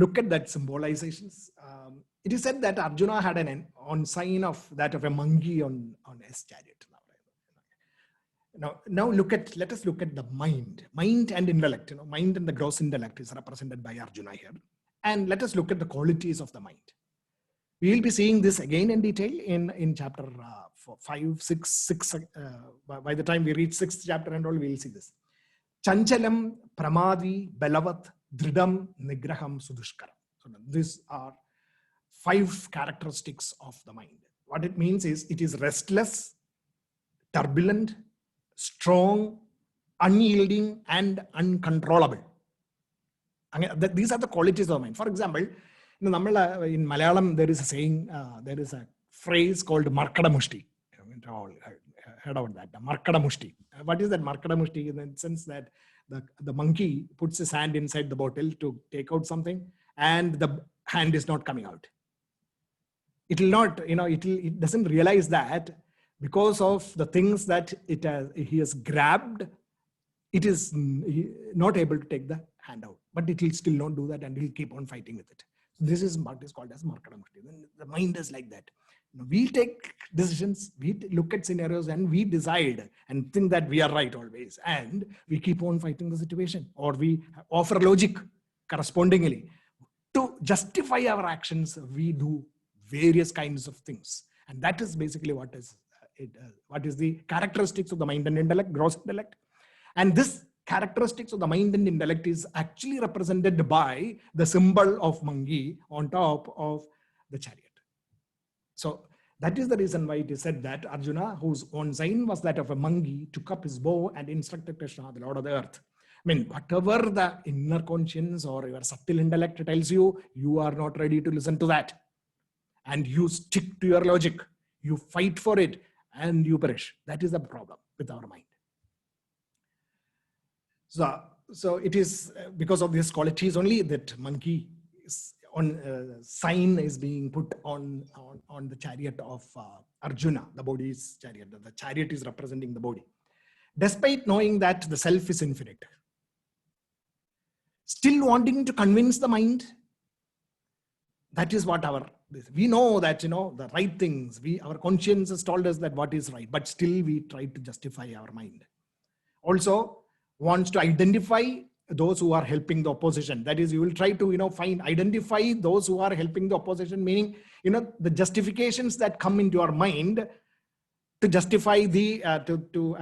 look at that symbolizations. It is said that Arjuna had an on sign of that of a monkey on his chariot. Now let us look at the mind and intellect. Mind and the gross intellect is represented by Arjuna here. And let us look at the qualities of the mind. We will be seeing this again in detail in chapter 5, 6. By the time we reach 6th chapter and all, we will see this. Chanchalam, Pramadi, Balavat, Dridam, Nigraham, Sudushkaram. So these are 5 characteristics of the mind. What it means is it is restless, turbulent, strong, unyielding, and uncontrollable. These are the qualities of the mind. For example, in Malayalam, there is a saying, there is a phrase called Markada Mushti. All heard about that. Markada Mushti. What is that Markada Mushti? In the sense that the monkey puts his hand inside the bottle to take out something, and the hand is not coming out. It will not, it doesn't realize that because of the things that he has grabbed, it is not able to take the hand out. But it will still not do that, and he'll keep on fighting with it. This is what is called as Markada Mushti. The mind is like that. We take decisions, we look at scenarios, and we decide and think that we are right always. And we keep on fighting the situation, or we offer logic correspondingly. To justify our actions, we do various kinds of things. And that is basically what is the characteristics of the mind and intellect, gross intellect. And this characteristics of the mind and intellect is actually represented by the symbol of monkey on top of the chariot. So that is the reason why it is said that Arjuna, whose own sign was that of a monkey, took up his bow and instructed Krishna, the Lord of the earth. I mean, whatever the inner conscience or your subtle intellect tells you, you are not ready to listen to that. And you stick to your logic. You fight for it and you perish. That is the problem with our mind. So it is because of these qualities only that monkey sign is being put on the chariot of Arjuna, the body's chariot. The chariot is representing the body. Despite knowing that the self is infinite, still wanting to convince the mind, that is what we know that, the right things, our conscience has told us that what is right, but still we try to justify our mind. Also wants to identify those who are helping the opposition. That is, you will try to, identify those who are helping the opposition, meaning, the justifications that come into your mind to justify to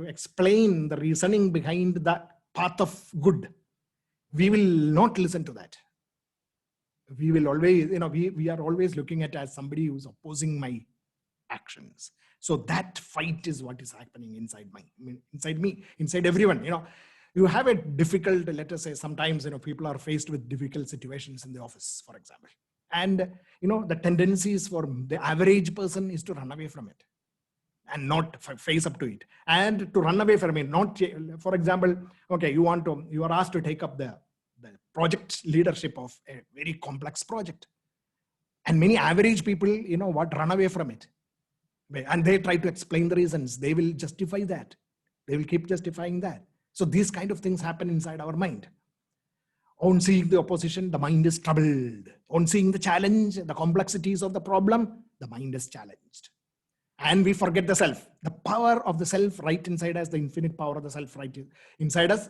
explain the reasoning behind the path of good. We will not listen to that. We will always, we are always looking at as somebody who's opposing my actions. So that fight is what is happening inside me, inside everyone. You have a difficult, let us say, sometimes, people are faced with difficult situations in the office, for example. And, the tendencies for the average person is to run away from it. and not face up to it, and to run away from it. Not, for example, okay, you are asked to take up the project leadership of a very complex project, and many average people, run away from it, and they try to explain the reasons. They will justify that. They will keep justifying that. So these kind of things happen inside our mind. On seeing the opposition, the mind is troubled. On seeing the challenge, the complexities of the problem, the mind is challenged. And we forget the self. The power of the self right inside us, the infinite power of the self right inside us,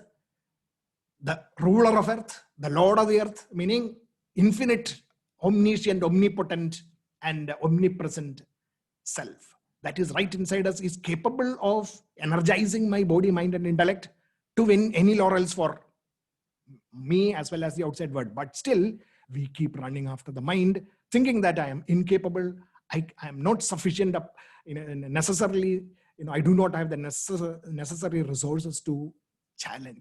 the ruler of earth, the lord of the earth, meaning infinite, omniscient, omnipotent, and omnipresent self that is right inside us is capable of energizing my body, mind, and intellect to win any laurels for me as well as the outside world. But still, we keep running after the mind, thinking that I am incapable, I am not sufficient, necessarily, I do not have the necessary resources to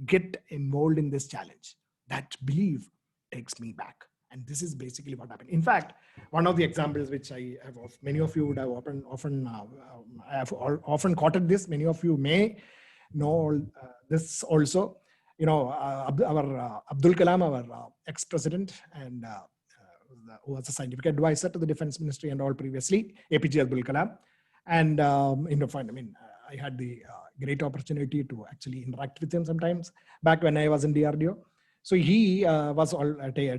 get involved in this challenge. That belief takes me back. And this is basically what happened. In fact, one of the examples which I have, many of you would have often quoted this. Many of you may know this also. Our Abdul Kalam, our ex-president, and who was a scientific advisor to the Defense Ministry and all previously, APJ Abdul Kalam. And I had the great opportunity to actually interact with him sometimes back when I was in DRDO. So he was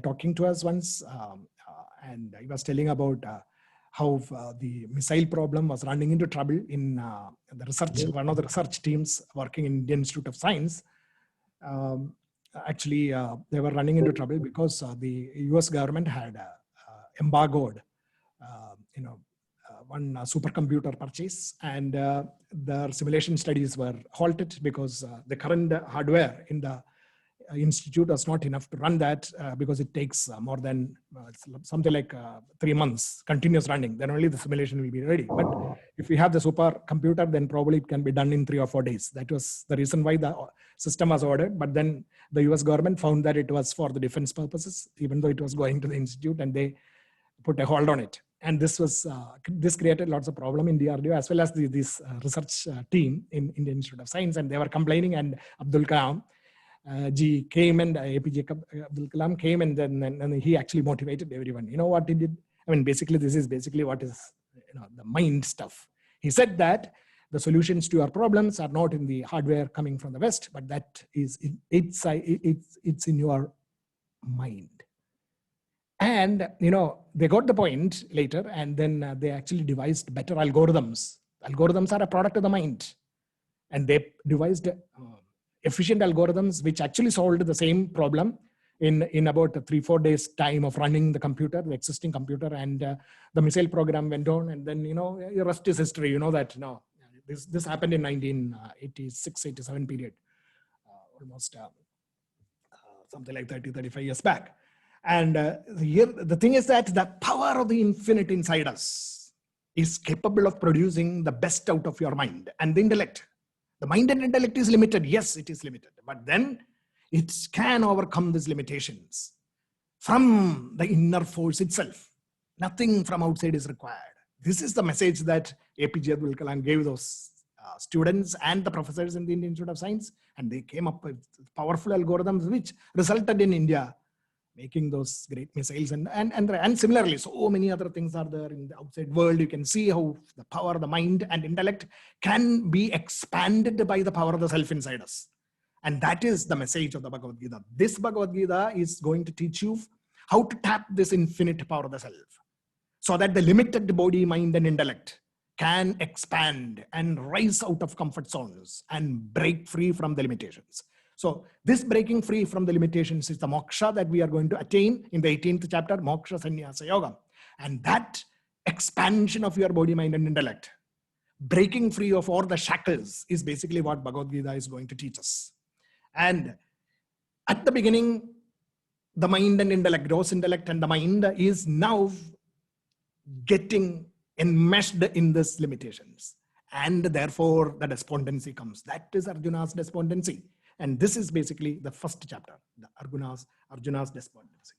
talking to us once, and he was telling about how the missile problem was running into trouble in the research. One of the research teams working in Indian Institute of Science, they were running into trouble because the US government had embargoed, one supercomputer purchase, and their simulation studies were halted because the current hardware in the institute was not enough to run that, because it takes more than something like 3 months continuous running. Then only the simulation will be ready. But if we have the supercomputer, then probably it can be done in 3 or 4 days. That was the reason why the system was ordered. But then the US government found that it was for the defense purposes, even though it was going to the institute, and they put a hold on it. And this created lots of problem in DRDO as well as this research team in Indian Institute of Science, and they were complaining. And Abdul Kalam Ji came, and APJ Abdul Kalam came, and then he actually motivated everyone. You know what he did? Basically, this is basically what is the mind stuff. He said that the solutions to your problems are not in the hardware coming from the West, but that is it's in your mind. And they got the point later, and then they actually devised better algorithms. Algorithms are a product of the mind, and they devised efficient algorithms which actually solved the same problem in about 3-4 days time of running the computer, the existing computer, and the missile program went on. And then the rest is history. You know that this happened in 1986-87 period, almost something like 30-35 years back. And here the thing is that the power of the infinite inside us is capable of producing the best out of your mind and the intellect. The mind and intellect is limited. Yes, it is limited. But then it can overcome these limitations from the inner force itself. Nothing from outside is required. This is the message that APJ Abdul Kalam gave those students and the professors in the Indian Institute of Science. And they came up with powerful algorithms which resulted in India making those great missiles. And similarly, so many other things are there in the outside world. You can see how the power of the mind and intellect can be expanded by the power of the self inside us. And that is the message of the Bhagavad-Gita. This Bhagavad-Gita is going to teach you how to tap this infinite power of the self, so that the limited body, mind, and intellect can expand and rise out of comfort zones and break free from the limitations. So this breaking free from the limitations is the moksha that we are going to attain in the 18th chapter, Moksha Sannyasa Yoga. And that expansion of your body, mind, and intellect, breaking free of all the shackles, is basically what Bhagavad-Gita is going to teach us. And at the beginning, the mind and intellect, gross intellect and the mind, is now getting enmeshed in these limitations. And therefore, the despondency comes. That is Arjuna's despondency. And this is basically the first chapter, the Arjuna's despondency.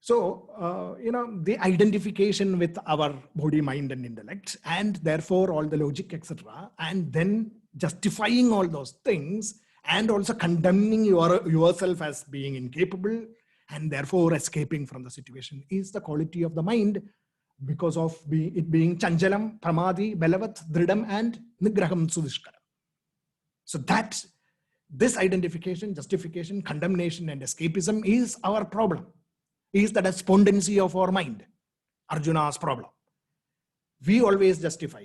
So, the identification with our body, mind, and intellect, and therefore all the logic, etc., and then justifying all those things, and also condemning yourself as being incapable, and therefore escaping from the situation, is the quality of the mind, because of it being chanchalam, pramadi, balavat, dridam, and nigraham sudishkaram. So that this identification, justification, condemnation, and escapism is our problem, is the despondency of our mind, Arjuna's problem. We always justify.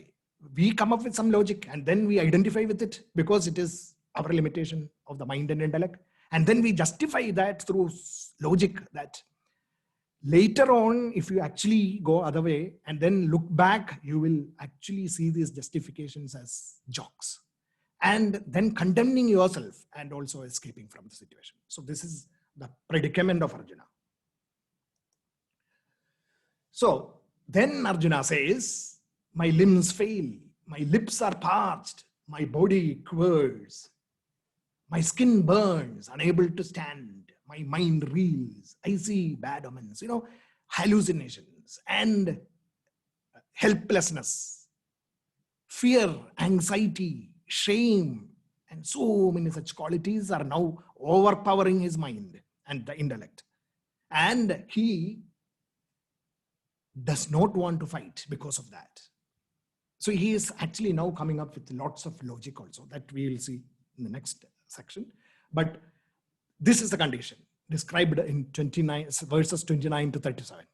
We come up with some logic and then we identify with it because it is our limitation of the mind and intellect. And then we justify that through logic, that later on, if you actually go other way and then look back, you will actually see these justifications as jokes, and then condemning yourself and also escaping from the situation. So this is the predicament of Arjuna. So then Arjuna says, my limbs fail, my lips are parched, my body quivers, my skin burns, unable to stand, my mind reels, I see bad omens, hallucinations and helplessness, fear, anxiety, shame, and so many such qualities are now overpowering his mind and the intellect. And he does not want to fight because of that. So he is actually now coming up with lots of logic also that we will see in the next section. But this is the condition described in verses 29 to 37.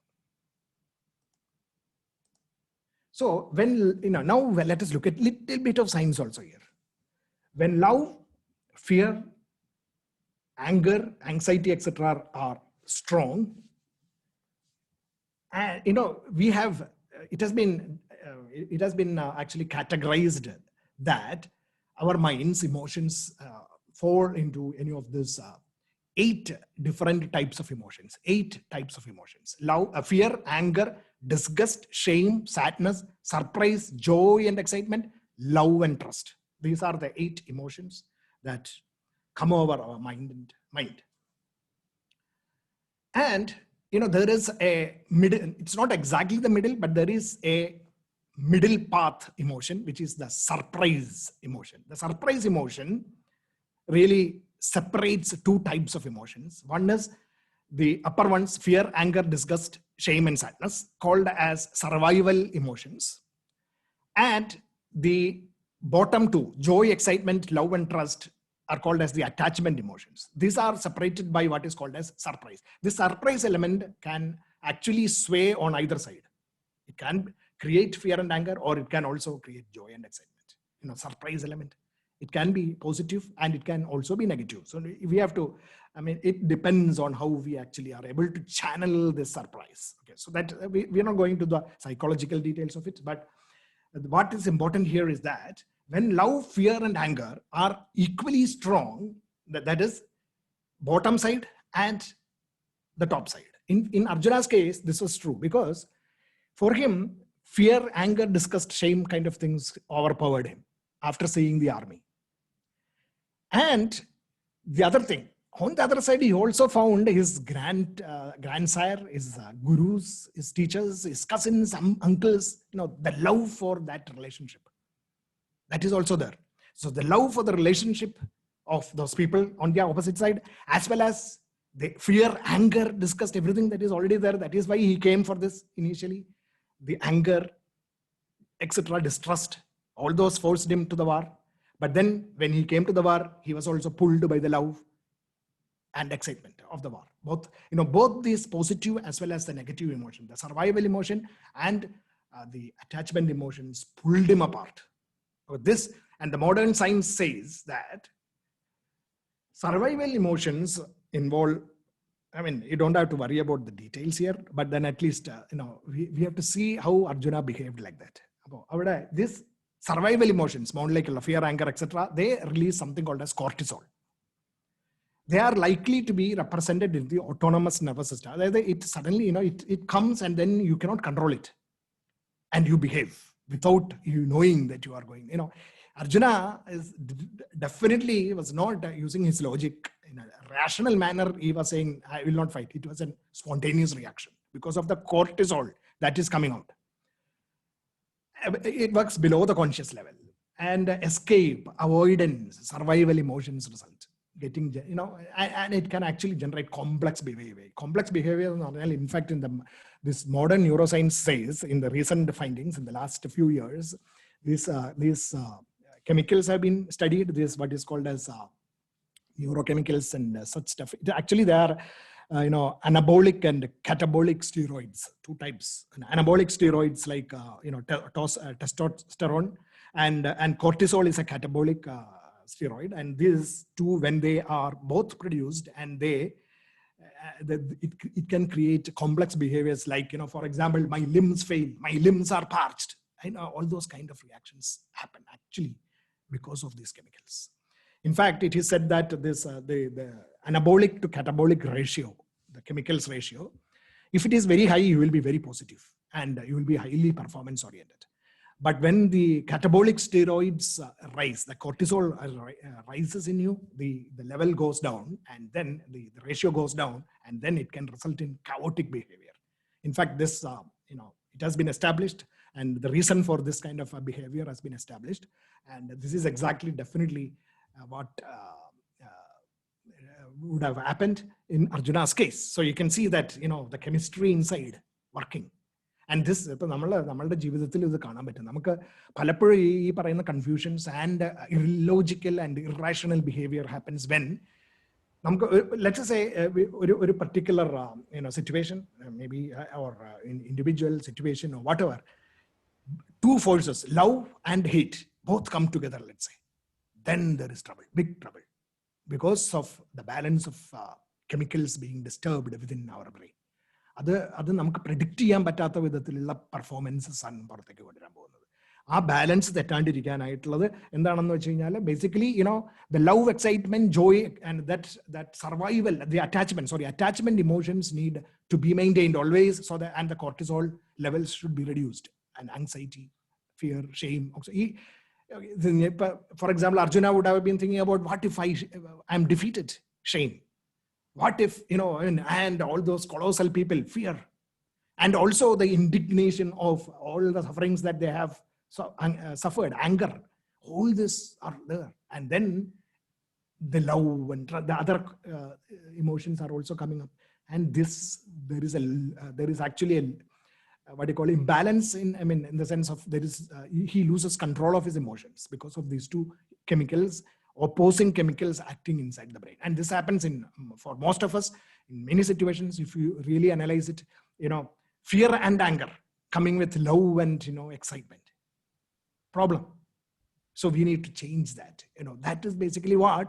So when, now let us look at little bit of science also here. When love, fear, anger, anxiety, etc. are strong, and we have, it has been actually categorized that our minds, emotions fall into any of these 8 different types of emotions. 8 types of emotions: love, fear, anger, disgust, shame, sadness, surprise, joy and excitement, love and trust. These are the 8 emotions that come over our mind. And there is a middle, it's not exactly the middle, but there is a middle path emotion, which is the surprise emotion. The surprise emotion really separates 2 types of emotions. One is the upper ones, fear, anger, disgust, shame, and sadness, called as survival emotions. And the bottom 2, joy, excitement, love, and trust, are called as the attachment emotions. These are separated by what is called as surprise. The surprise element can actually sway on either side. It can create fear and anger, or it can also create joy and excitement. Surprise element. It can be positive and it can also be negative. So we have to, it depends on how we actually are able to channel this surprise. Okay, so that we're not going to the psychological details of it, but what is important here is that when love, fear, and anger are equally strong, that is bottom side and the top side. In Arjuna's case, this was true because for him, fear, anger, disgust, shame kind of things overpowered him after seeing the army. And the other thing, on the other side, he also found his grandsire, his gurus, his teachers, his cousins, uncles, the love for that relationship. That is also there. So the love for the relationship of those people on the opposite side, as well as the fear, anger, disgust, everything that is already there. That is why he came for this initially. The anger, etc., distrust, all those forced him to the war. But then when he came to the war, he was also pulled by the love and excitement of the war. Both these positive as well as the negative emotion, the survival emotion and the attachment emotions pulled him apart. This, and the modern science says that survival emotions involve, you don't have to worry about the details here, but then at least, we have to see how Arjuna behaved like that. This survival emotions, more like fear, anger, etc., they release something called as cortisol. They are likely to be represented in the autonomous nervous system. It suddenly, it comes and then you cannot control it. And you behave without you knowing that you are going, Arjuna definitely was not using his logic in a rational manner. He was saying, I will not fight. It was a spontaneous reaction because of the cortisol that is coming out. It works below the conscious level. And escape, avoidance, survival emotions result. Getting, and it can actually generate complex behavior. Complex behavior, in fact, this modern neuroscience says, in the recent findings in the last few years, these chemicals have been studied. This what is called as neurochemicals and such stuff. Actually, they are anabolic and catabolic steroids, two types. Anabolic steroids like testosterone and cortisol is a catabolic steroid, and these two, when they are both produced, and it can create complex behaviors like, for example, my limbs fail, my limbs are parched. All those kind of reactions happen actually because of these chemicals. In fact, it is said that this the anabolic to catabolic ratio, the chemicals ratio, if it is very high, you will be very positive and you will be highly performance oriented. But when the catabolic steroids rise, the cortisol rises in you, the level goes down, and then the ratio goes down, and then it can result in chaotic behavior. In fact, this, it has been established, and the reason for this kind of behavior has been established. And this is exactly, definitely what would have happened in Arjuna's case. So you can see that, the chemistry inside working. And this, നമ്മളുടെ ജീവിതത്തിൽ ഇത് കാണാൻ പറ്റും. നമുക്ക് പലപ്പോഴും ഈ പറയുന്ന confusions and illogical and irrational behavior happens when നമുക്ക്, let's say, ഒരു particular situation, maybe or individual situation or whatever, two forces, love and hate, both come together, let's say. Then there is trouble, big trouble, because of the balance of chemicals being disturbed within our brain. അത് നമുക്ക് predict ചെയ്യാൻ പറ്റാത്ത വിധത്തിലുള്ള performances ആണ് പുറത്തേക്ക് കൊണ്ടുവരാൻ പോകുന്നത്. ആ ബാലൻസ് തെറ്റാണ്ടിരിക്കാനായിട്ടുള്ളത് എന്താണെന്ന് വെച്ച് കഴിഞ്ഞാൽ, basically the love, excitement, joy, and that survival, the attachment emotions need to be maintained always, so that, and the cortisol levels should be reduced, and anxiety, fear, shame. For example, Arjuna would have been thinking about, what if I'm defeated? Shame. What if, and all those colossal people, fear. And also the indignation of all the sufferings that they have suffered, anger, all this are there. And then the love and the other emotions are also coming up. And there is actually imbalance in the sense of he loses control of his emotions because of these two chemicals, opposing chemicals acting inside the brain. And this happens for most of us in many situations. If you really analyze it, fear and anger coming with love and excitement. Problem. So we need to change that. That is basically what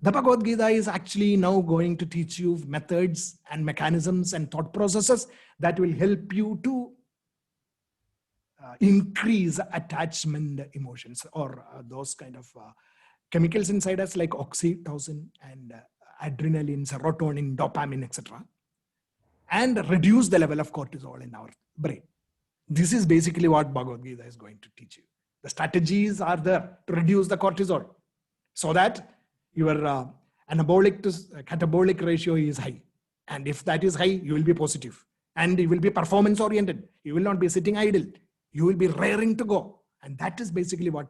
the Bhagavad-Gita is actually now going to teach you, methods and mechanisms and thought processes that will help you to increase attachment emotions, or those kind of chemicals inside us like oxytocin and adrenaline, serotonin, dopamine, etc. And reduce the level of cortisol in our brain. This is basically what Bhagavad-Gita is going to teach you. The strategies are there to reduce the cortisol so that your anabolic to catabolic ratio is high. And if that is high, you will be positive. And you will be performance oriented. You will not be sitting idle. You will be raring to go. And that is basically what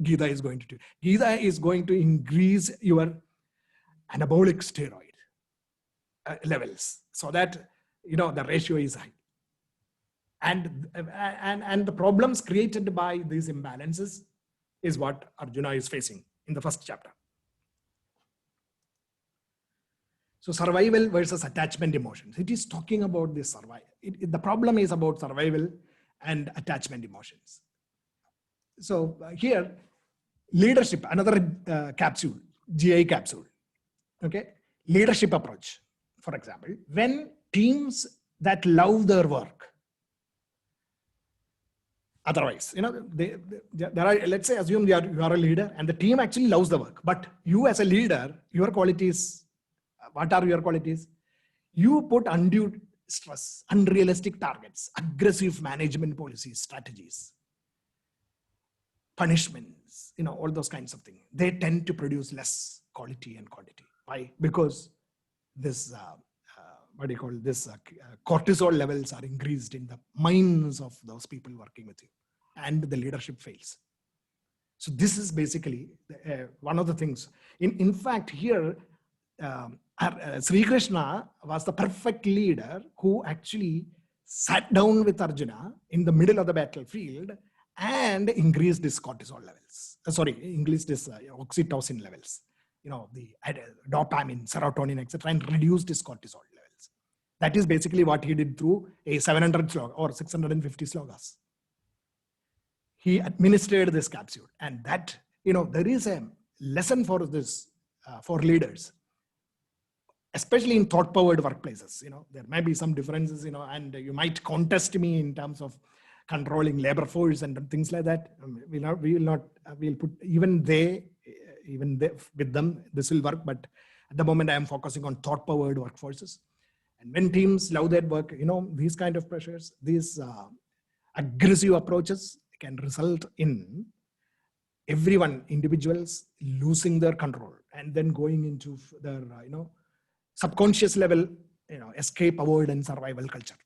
Gita is going to do. Gita is going to increase your anabolic steroid levels so that the ratio is high. And the problems created by these imbalances is what Arjuna is facing in the first chapter. So survival versus attachment emotions. It is talking about this survival. The problem is about survival and attachment emotions. So here, leadership, another capsule, GI capsule. Okay, leadership approach. For example, when teams that love their work, otherwise, there are, let's say, assume you are a leader and the team actually loves the work, but you as a leader, your qualities, what are your qualities? You put undue stress, unrealistic targets, aggressive management policies, strategies. punishments, all those kinds of things, they tend to produce less quality and quantity. Why? Because this, cortisol levels are increased in the minds of those people working with you, and the leadership fails. So this is basically one of the things. In fact, here, Sri Krishna was the perfect leader who actually sat down with Arjuna in the middle of the battlefield and increased his cortisol levels. Increased his oxytocin levels. The dopamine, serotonin, etc., and reduced his cortisol levels. That is basically what he did through a 700 sloga or 650 slogas. He administered this capsule, and that, there is a lesson for this, for leaders, especially in thought-powered workplaces. There may be some differences, and you might contest me in terms of controlling labor force and things like that. We'll put, even with them, this will work. But at the moment, I am focusing on thought-powered workforces. And when teams love their work, these kind of pressures, these aggressive approaches can result in individuals losing their control and then going into their, subconscious level, escape, avoid, and survival culture.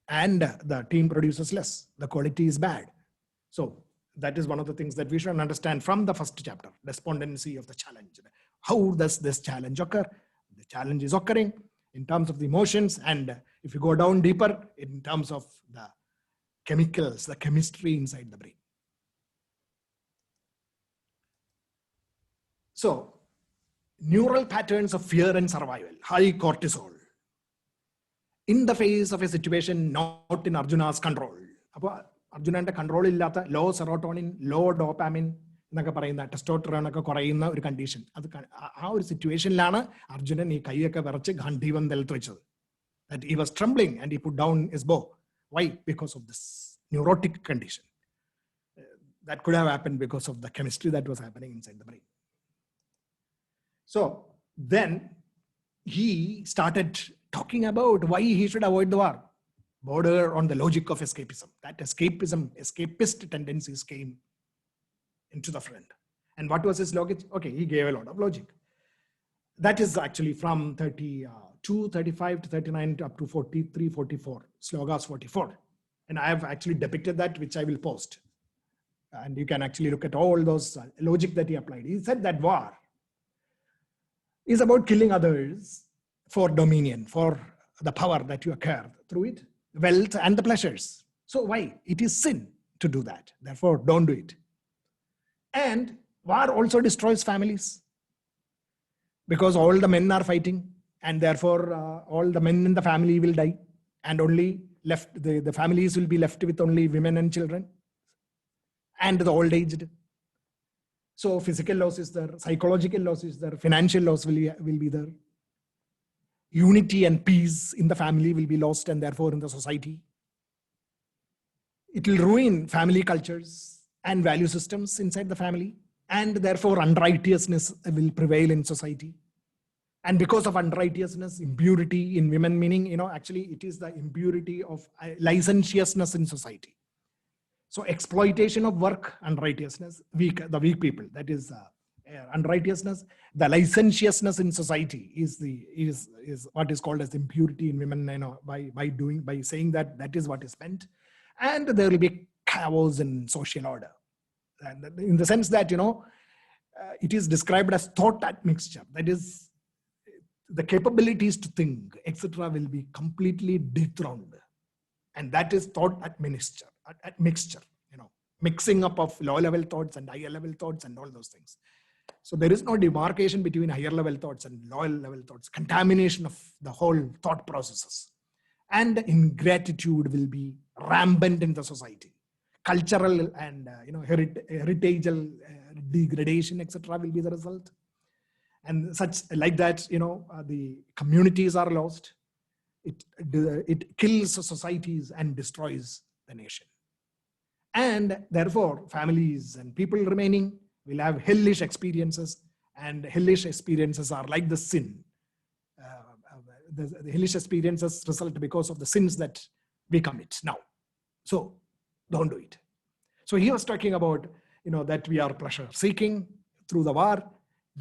And the team produces less. The quality is bad. So that is one of the things that we should understand from the first chapter, despondency of the challenge. How does this challenge occur? The challenge is occurring in terms of the emotions, and if you go down deeper, in terms of the chemicals, the chemistry inside the brain. So, neural patterns of fear and survival, high cortisol, in the face of a situation not in Arjuna's control. Arjunante control illata, low serotonin, low dopamine, testosterone കുറയുന്ന ഒരു condition. ആ ഒരു സിറ്റുവേഷനിലാണ് അർജുനൻ ഈ കൈയൊക്കെ വിറച്ച് ഗാന്ധീവം നിലത്ത് വെച്ചത്. That he was trembling and he put down his bow. Why? Because of this neurotic condition. That could have happened because of the chemistry that was happening inside the brain. So then he started talking about why he should avoid the war. Border on the logic of escapism. That escapist tendencies came into the front. And what was his logic? Okay, he gave a lot of logic. That is actually from 32, 35 to 39 up to 43, 44, slogas 44. And I have actually depicted that, which I will post. And you can actually look at all those logic that he applied. He said that war is about killing others for dominion, for the power that you acquire through it, wealth and the pleasures. So why? It is sin to do that. Therefore, don't do it. And war also destroys families, because all the men are fighting, and therefore all the men in the family will die, and only left the families will be left with only women and children and the old aged. So physical loss is there, psychological loss is there, financial loss will be there. Unity and peace in the family will be lost, and therefore in the society. It will ruin family cultures and value systems inside the family, and therefore unrighteousness will prevail in society. And because of unrighteousness, impurity in women, meaning, actually it is the impurity of licentiousness in society. So exploitation of work, unrighteousness, the weak people, that is unrighteousness. The licentiousness in society is what is called as impurity in women, by saying that is what is meant. And there will be chaos in social order. And in the sense that, it is described as thought admixture. That is, the capabilities to think, etc., will be completely dethroned. And that is thought admixture, mixing up of low-level thoughts and higher-level thoughts and all those things. So there is no demarcation between higher-level thoughts and lower-level thoughts, contamination of the whole thought processes. And ingratitude will be rampant in the society. Cultural and heritageal degradation, etc., will be the result. And such like that, the communities are lost. It kills societies and destroys the nation. And therefore, families and people remaining will have hellish experiences, and hellish experiences are like the sin. The hellish experiences result because of the sins that we commit now. So don't do it. So he was talking about, that we are pleasure seeking through the war.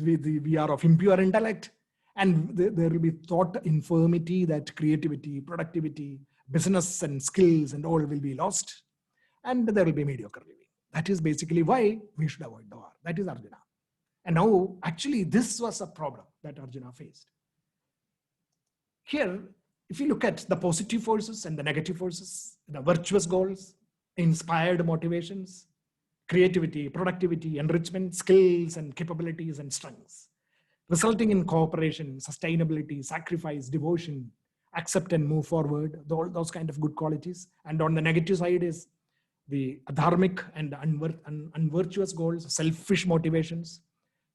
We are of impure intellect, and there will be thought infirmity, that creativity, productivity, business and skills and all will be lost, and there will be mediocre living. That is basically why we should avoid the war. That is Arjuna. And now, actually, this was a problem that Arjuna faced. Here, if you look at the positive forces and the negative forces, the virtuous goals, inspired motivations, creativity, productivity, enrichment, skills and capabilities and strengths, resulting in cooperation, sustainability, sacrifice, devotion, accept and move forward, all those kind of good qualities. And on the negative side is the adharmic and unvirtuous goals, selfish motivations,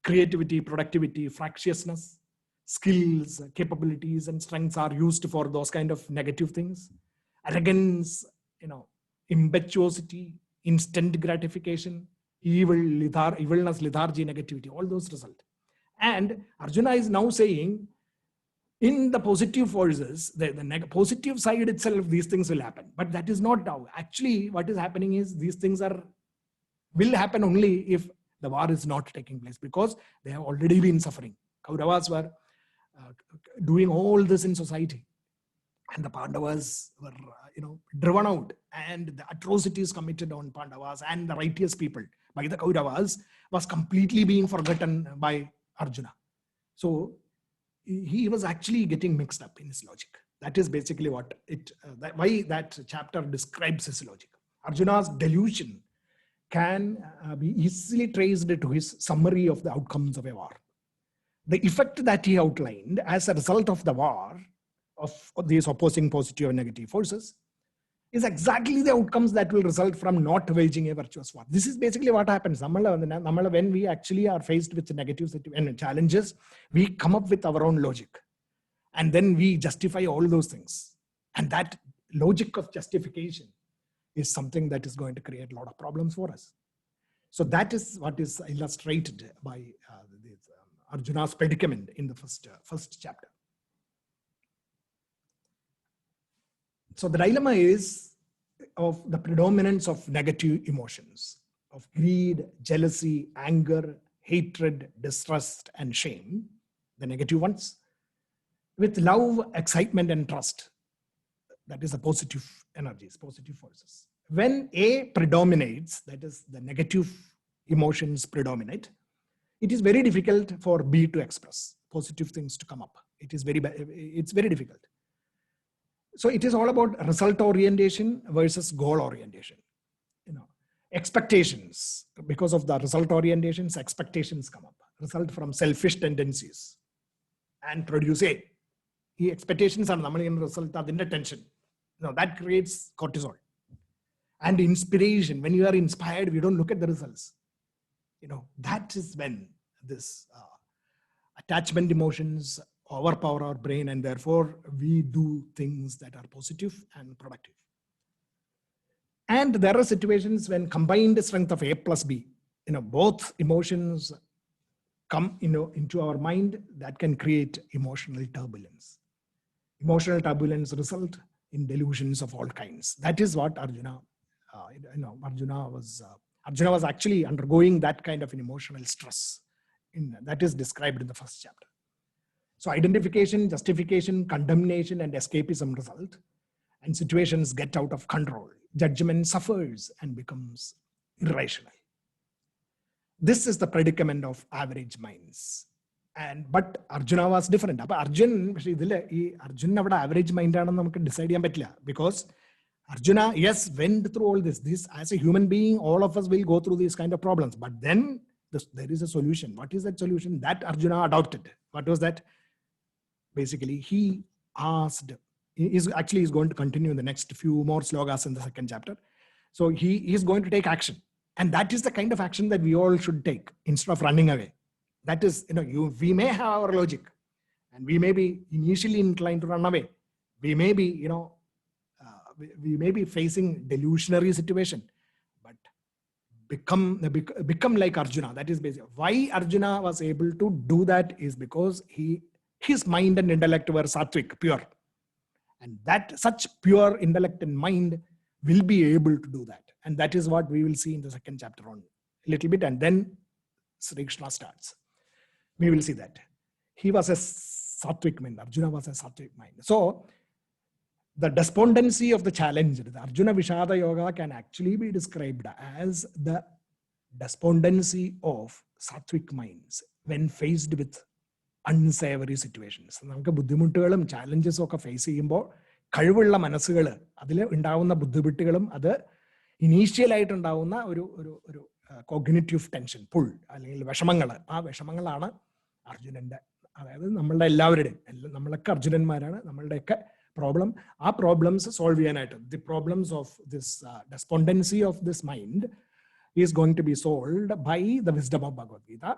creativity, productivity, fractiousness, skills, capabilities, and strengths are used for those kind of negative things. Arrogance, impetuosity, instant gratification, evilness, lethargy, negativity, all those result. And Arjuna is now saying, in the positive forces, the positive side itself, these things will happen. But that is not now. Actually, what is happening is these things will happen only if the war is not taking place, because they have already been suffering. Kauravas were doing all this in society, and the Pandavas were driven out, and the atrocities committed on Pandavas and the righteous people by the Kauravas was completely being forgotten by Arjuna. So he was actually getting mixed up in his logic. That is basically what why that chapter describes his logic. Arjuna's delusion can be easily traced to his summary of the outcomes of a war. The effect that he outlined as a result of the war, of these opposing positive and negative forces, is exactly the outcomes that will result from not waging a virtuous war. This is basically what happens. When we actually are faced with negative challenges, we come up with our own logic. And then we justify all those things. And that logic of justification is something that is going to create a lot of problems for us. So that is what is illustrated by Arjuna's predicament in the first chapter. So the dilemma is of the predominance of negative emotions, of greed, jealousy, anger, hatred, distrust, and shame, the negative ones, with love, excitement, and trust. That is the positive energies, positive forces. When A predominates, that is the negative emotions predominate, it is very difficult for B to express positive things to come up. It's very difficult. So it is all about result orientation versus goal orientation. Expectations, because of the result orientations, expectations come up. Result from selfish tendencies and produce A. The expectations are the result of the tension. That creates cortisol. And inspiration, when you are inspired, we don't look at the results. That is when this attachment emotions overpower our brain, and therefore we do things that are positive and productive. And there are situations when combined strength of A plus B, both emotions come into our mind, that can create emotional turbulence. Emotional turbulence result in delusions of all kinds. That is what Arjuna was actually undergoing, that kind of an emotional stress. That is described in the first chapter. So identification, justification, condemnation, and escapism result, and situations get out of control. Judgment suffers and becomes irrational. This is the predicament of average minds. But Arjuna was different. Arjuna average mind decide, because Arjuna, yes, went through all this. As a human being, all of us will go through these kind of problems. But then there is a solution. What is that solution? That Arjuna adopted. What was that? Basically, he asked, he's going to continue in the next few more slogas in the second chapter. So he is going to take action. And that is the kind of action that we all should take instead of running away. That is, we may have our logic and we may be initially inclined to run away. We may be, we may be facing delusionary situation, but become like Arjuna. That is basically why Arjuna was able to do that, is because his mind and intellect were sattvic, pure. And that such pure intellect and mind will be able to do that. And that is what we will see in the second chapter on. a little bit, and then Sri Krishna starts. We will see that. He was a sattvic mind. Arjuna was a sattvic mind. So the despondency of the challenge, the Arjuna Vishada Yoga, can actually be described as the despondency of sattvic minds when faced with unsavory situations. നമുക്ക് ബുദ്ധിമുട്ടുകളും ചാലഞ്ചസും ഒക്കെ face ചെയ്യുമ്പോൾ കഴിവുള്ള മനസ്സുകൾ അതിൽ ഉണ്ടാവുന്ന ബുദ്ധിമുട്ടുകളും അത് ഇനീഷ്യലായിട്ടുണ്ടാവുന്ന ഒരു ഒരു ഒരു കോഗ്നിറ്റീവ് ടെൻഷൻ പുൾ അല്ലെങ്കിൽ വിഷമങ്ങൾ, ആ വിഷമങ്ങളാണ് അർജുനന്റെ, അതായത് നമ്മളുടെ എല്ലാവരുടെയും, നമ്മളൊക്കെ അർജുനന്മാരാണ്, നമ്മളുടെയൊക്കെ പ്രോബ്ലം, ആ പ്രോബ്ലംസ് സോൾവ് ചെയ്യാനായിട്ട് the problems of this despondency of this mind is going to be solved by the wisdom of Bhagavad-Gita,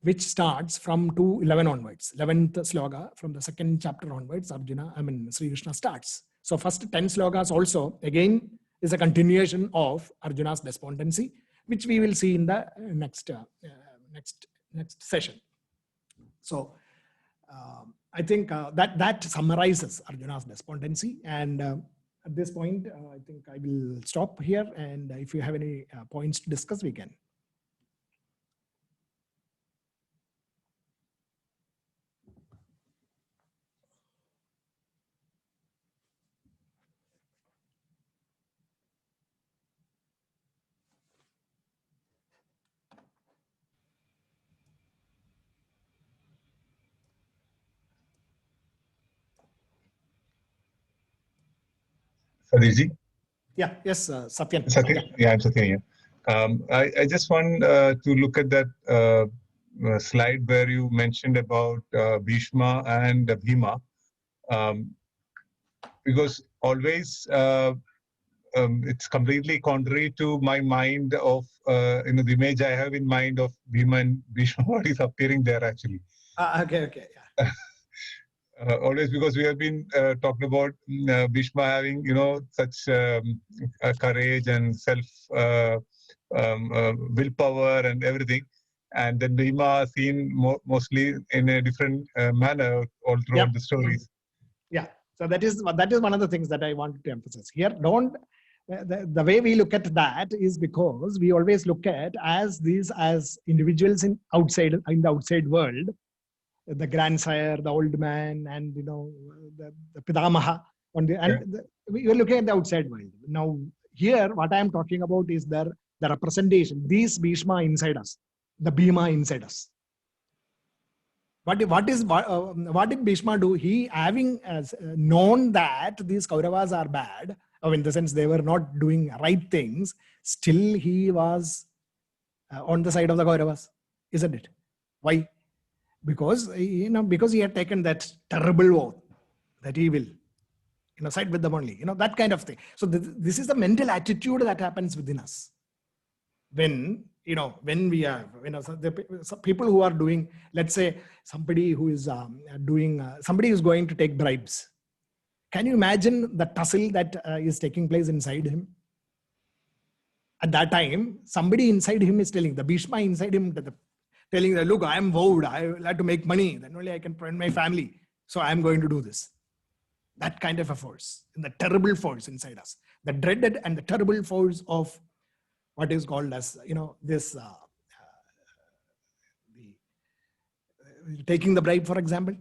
which starts from 2:11 onwards. 11th sloka from the 2nd chapter onwards, Sri Krishna starts. So first 10 slokas also again is a continuation of Arjuna's despondency, which we will see in the next session. So I think that summarizes Arjuna's despondency, and at this point I think I will stop here, and if you have any points to discuss, we can. Sadhiji? Yeah, yes, Satyan. Satyan? Yeah, I'm Satyan here. I just want to look at that slide where you mentioned about Bhishma and Bhima, because always it's completely contrary to my mind of, the image I have in mind of Bhima and Bhishma, what is appearing there actually. Okay, yeah. Always, because we have been talking about Bhishma having, such courage and self willpower and everything, and then Bhima seen mostly in a different manner all throughout the stories. Yeah, so that is one of the things that I wanted to emphasize here. The way we look at that is because we always look at as individuals in the outside world, the grandsire, the old man, and the Pidamaha. We are looking at the outside world. Now here, what I am talking about is the representation. These Bhishma inside us, the Bhima inside us. What did Bhishma do? He, having known that these Kauravas are bad, in the sense they were not doing right things, still he was on the side of the Kauravas, isn't it? Why? Because he had taken that terrible oath that he will side with them only, that kind of thing. So this is the mental attitude that happens within us when we are, some people who are doing, let's say somebody who is somebody is going to take bribes. Can you imagine the tussle that is taking place inside him? At that time, somebody inside him is telling, the Bhishma inside him, telling that, look, I am vowed, I will have to make money, then only I can prevent my family. So I am going to do this. That kind of a force, the terrible force inside us, the dreaded and the terrible force of what is called as, this, taking the bribe, for example.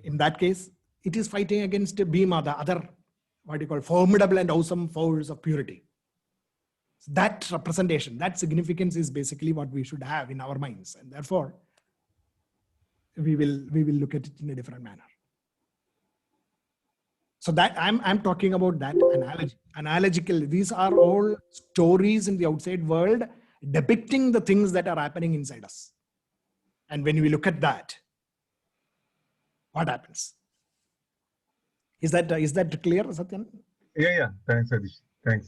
In that case, it is fighting against Bhima, the other, formidable and awesome force of purity. That representation, that significance is basically what we should have in our minds, and therefore we will look at it in a different manner. So that I'm talking about that analogical. These are all stories in the outside world depicting the things that are happening inside us, and when we look at that, what happens? Is that clear, Satyan? Yeah. Thanks, Adish. Thanks.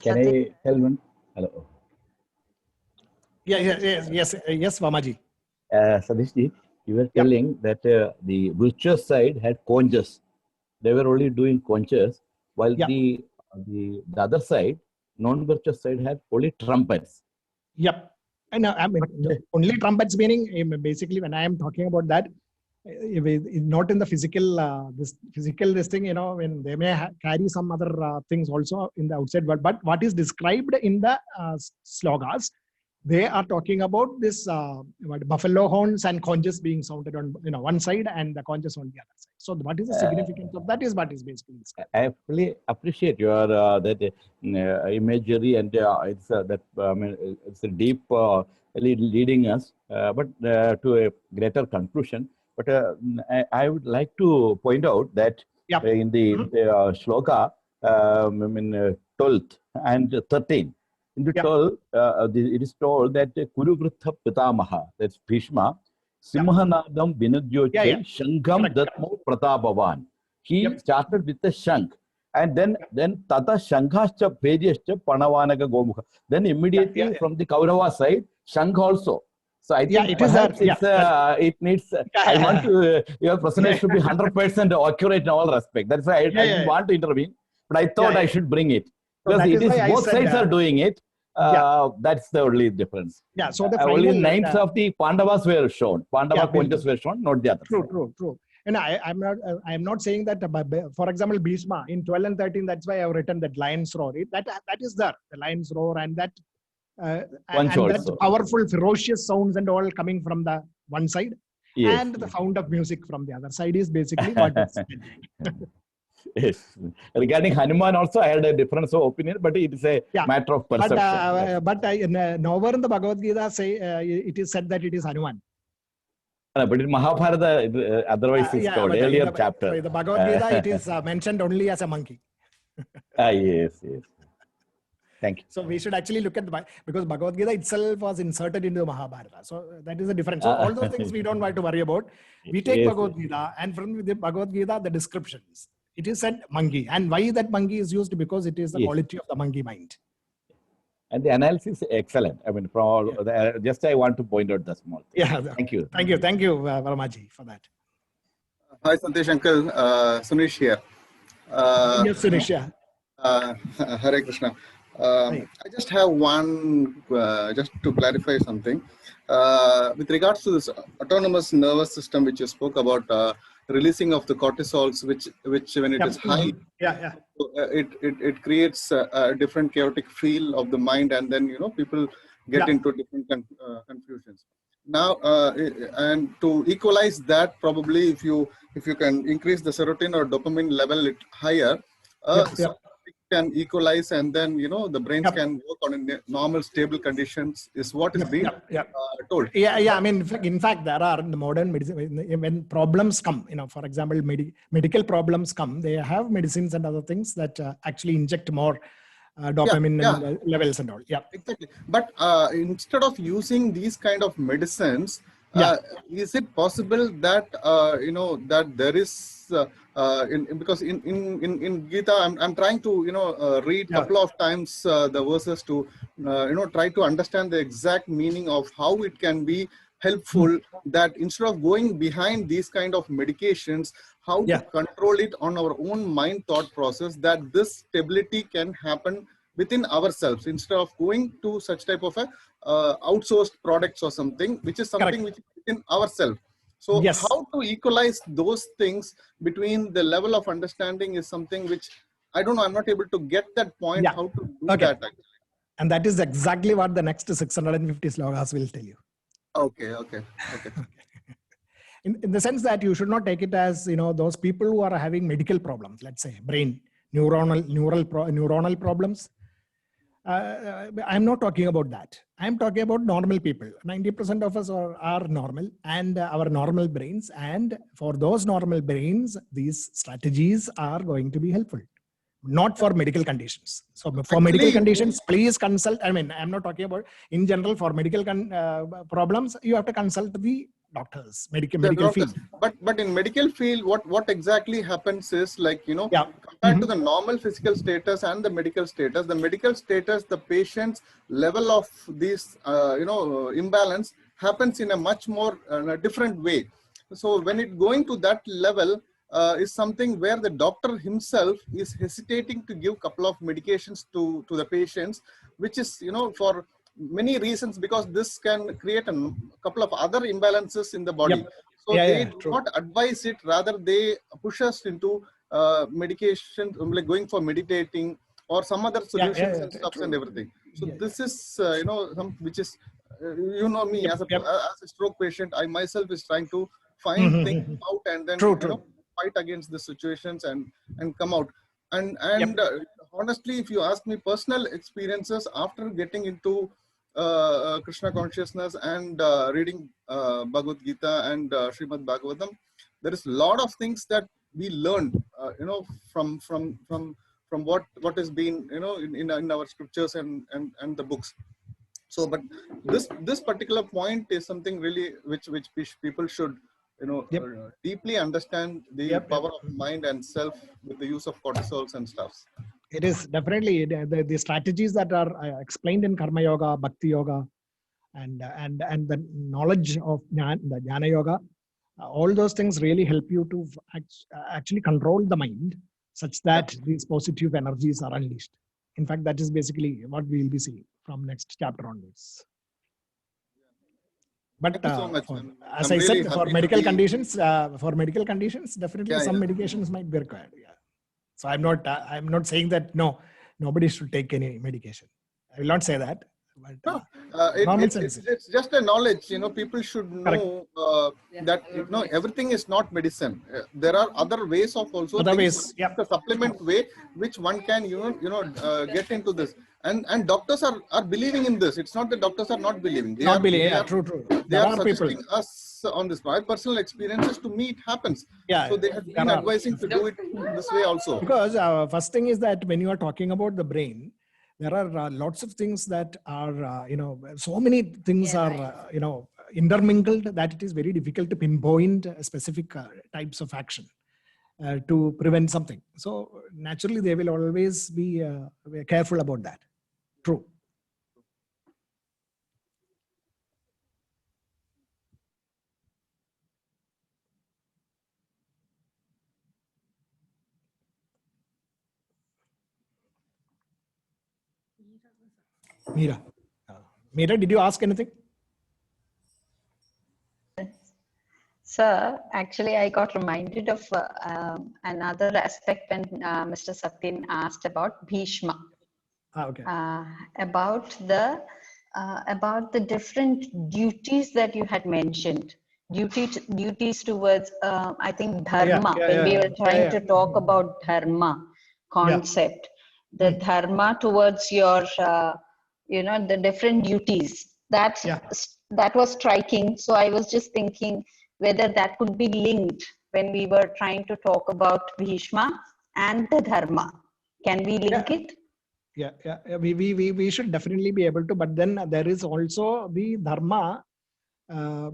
Can I tell one? Hello. Yes, Vamaji. Sadishji, you were telling that the virtuous side had conches. They were only doing conches, while the other side, non-virtuous side, had only trumpets. Yep. And only trumpets meaning, basically when I am talking about that, not in the physical, this thing, when they may carry some other things also in the outside world. But what is described in the slogas, they are talking about this buffalo horns and conches being sounded on one side and the conches on the other side. So what is the significance of that is what is basically described. I fully appreciate your that imagery, and it's it's a deep leading us, but to a greater conclusion. But I would like to point out that in the shloka, 12th and 13. In the 12, it is told that Kuruvritha Pitamaha, that's Bhishma, Simhanadam Vinudyoche, Shankam Datmo Pratapavan. He started with the Shank, and then Tata Shankascha Pejascha Panavanaka Gomukha. Then immediately from the Kaurava side, Shank also. So I think it needs. I want to your presentation to be 100% accurate in all respect. That's why I didn't want to intervene, but I thought I should bring it because it is both sides are doing it. That's the only difference. Yeah. So the only names of the Pandavas were shown. Pandava conches were shown, not the others. True. And I'm not saying that. For example, Bhishma in 12 and 13. That's why I've written that lion's roar. That is there. The lion's roar and that. And that powerful, ferocious sounds and all coming from the one side, and the sound of music from the other side is basically what it's Yes. Regarding Hanuman also, I had a difference of opinion, but it is a matter of perception. But nowhere in the Bhagavad-Gita it is said that it is Hanuman. But in Mahabharata, otherwise it's called earlier chapter. In the Bhagavad-Gita, it is mentioned only as a monkey. Yes. Thank you. So we should actually look at because Bhagavad-Gita itself was inserted into the Mahabharata. So that is the difference. So all those things we don't want to worry about. We take Bhagavad-Gita, and from the Bhagavad-Gita, the descriptions. It is said monkey. And why that monkey is used? Because it is the quality of the monkey mind. And the analysis is excellent. I mean, from all just I want to point out the small thing. Yeah. Thank you, Varmaji, for that. Hi, Sandesh uncle. Sunesh here. Yes, Sunesh. Hare Krishna. I just have one, just to clarify something. With regards to this autonomous nervous system, which you spoke about, releasing of the cortisols, which when it is high, it creates a different chaotic feel of the mind, and then people get into different confusions. Now, and to equalize that, probably if you can increase the serotonin or dopamine level higher, can equalize, and then the brains can work on a normal stable conditions is what is being told. I mean, in fact there are in the modern medicine, when problems come, for example, medical problems come, they have medicines and other things that actually inject more dopamine levels and all. Exactly. But instead of using these kind of medicines, is it possible that that there is because in Gita, I'm trying to read couple of times the verses to try to understand the exact meaning of how it can be helpful, that instead of going behind these kind of medications, how to control it on our own mind thought process, that this stability can happen within ourselves instead of going to such type of a outsourced products or something, which is something which is within ourselves. So how to equalize those things between the level of understanding is something which I don't know. I'm not able to get that point. How to do that actually. And that is exactly what the next 650 slokas will tell you. Okay. In the sense that you should not take it as those people who are having medical problems, let's say brain neuronal problems. I'm not talking about that. I'm talking about normal people. 90% of us are normal, and our normal brains. And for those normal brains, these strategies are going to be helpful, not for medical conditions. So for medical conditions, please consult. I mean, I'm not talking about in general. For medical problems, you have to consult the doctors, medical field. But in medical field, what exactly happens is like, compared to the normal physical status and the medical status, the patient's level of this, imbalance happens in a much more different way. So when it going to that level, is something where the doctor himself is hesitating to give couple of medications to the patients, which is, for many reasons, because this can create a couple of other imbalances in the body. So Yeah, they yeah, do true. not advise it, rather they push us into medication, like going for meditating or some other solutions and stuff and everything. So this is, some which is, me, Yep, as yep. a stroke patient, I myself is trying to find things out and then, True. fight against the situations and come out. And Yep. honestly, if you ask me, personal experiences after getting into Krishna consciousness and reading Bhagavad-Gita and Srimad Bhagavatam, there is a lot of things that we learned, from what has been, in our scriptures and the books. So, but this particular point is something really which people should, Yep. deeply understand the Yep. power of mind and self with the use of cortisols and stuffs. It is definitely the strategies that are explained in Karma Yoga, Bhakti Yoga, and the knowledge of the Jnana Yoga. All those things really help you to actually control the mind such that these positive energies are unleashed. In fact, that is basically what we will be seeing from next chapter onwards. But Thank you so much. as I'm I really said, for happy to medical be- conditions, definitely Yeah, some yeah. medications might be required. Yeah. So I'm not saying that nobody should take any medication. I will not say that. But normal sense. It's just a knowledge, people should know that everything is not medicine. There are other ways of also Other things, ways, yep. the supplement way which one can get into this, and doctors are believing in this. It's not that doctors are not believing. They Not are, believe, they yeah, are, true. They There are are people. suggesting us on this. My personal experiences, to me, it happens. Yeah, So they have there been are. advising to do it this way also. Because first thing is that when you are talking about the brain, there are lots of things that are, so many things are, intermingled that it is very difficult to pinpoint specific types of action to prevent something. So naturally, they will always be careful about that. True. Meera. Meera, did you ask anything? Sir, actually, I got reminded of another aspect when Mr. Satyan asked about Bhishma, Okay. about the different duties that you had mentioned. Duties towards, I think, dharma. When we were trying to talk about dharma concept, the dharma towards your, the different duties. That was striking. So I was just thinking whether that could be linked when we were trying to talk about Bhishma and the dharma. Can we link it? Yeah. We should definitely be able to, but then there is also the dharma. There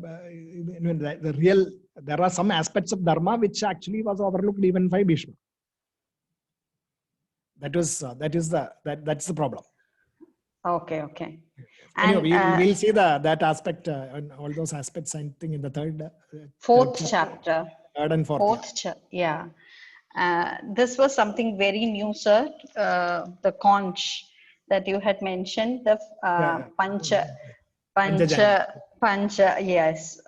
are some aspects of dharma which actually was overlooked even by Bhishma. That's the problem. Okay. Anyway, we'll see that aspect and all those aspects, I think, in the fourth chapter. Third and fourth. Yeah. This was something very new, sir. The conch that you had mentioned, the pancha, yes,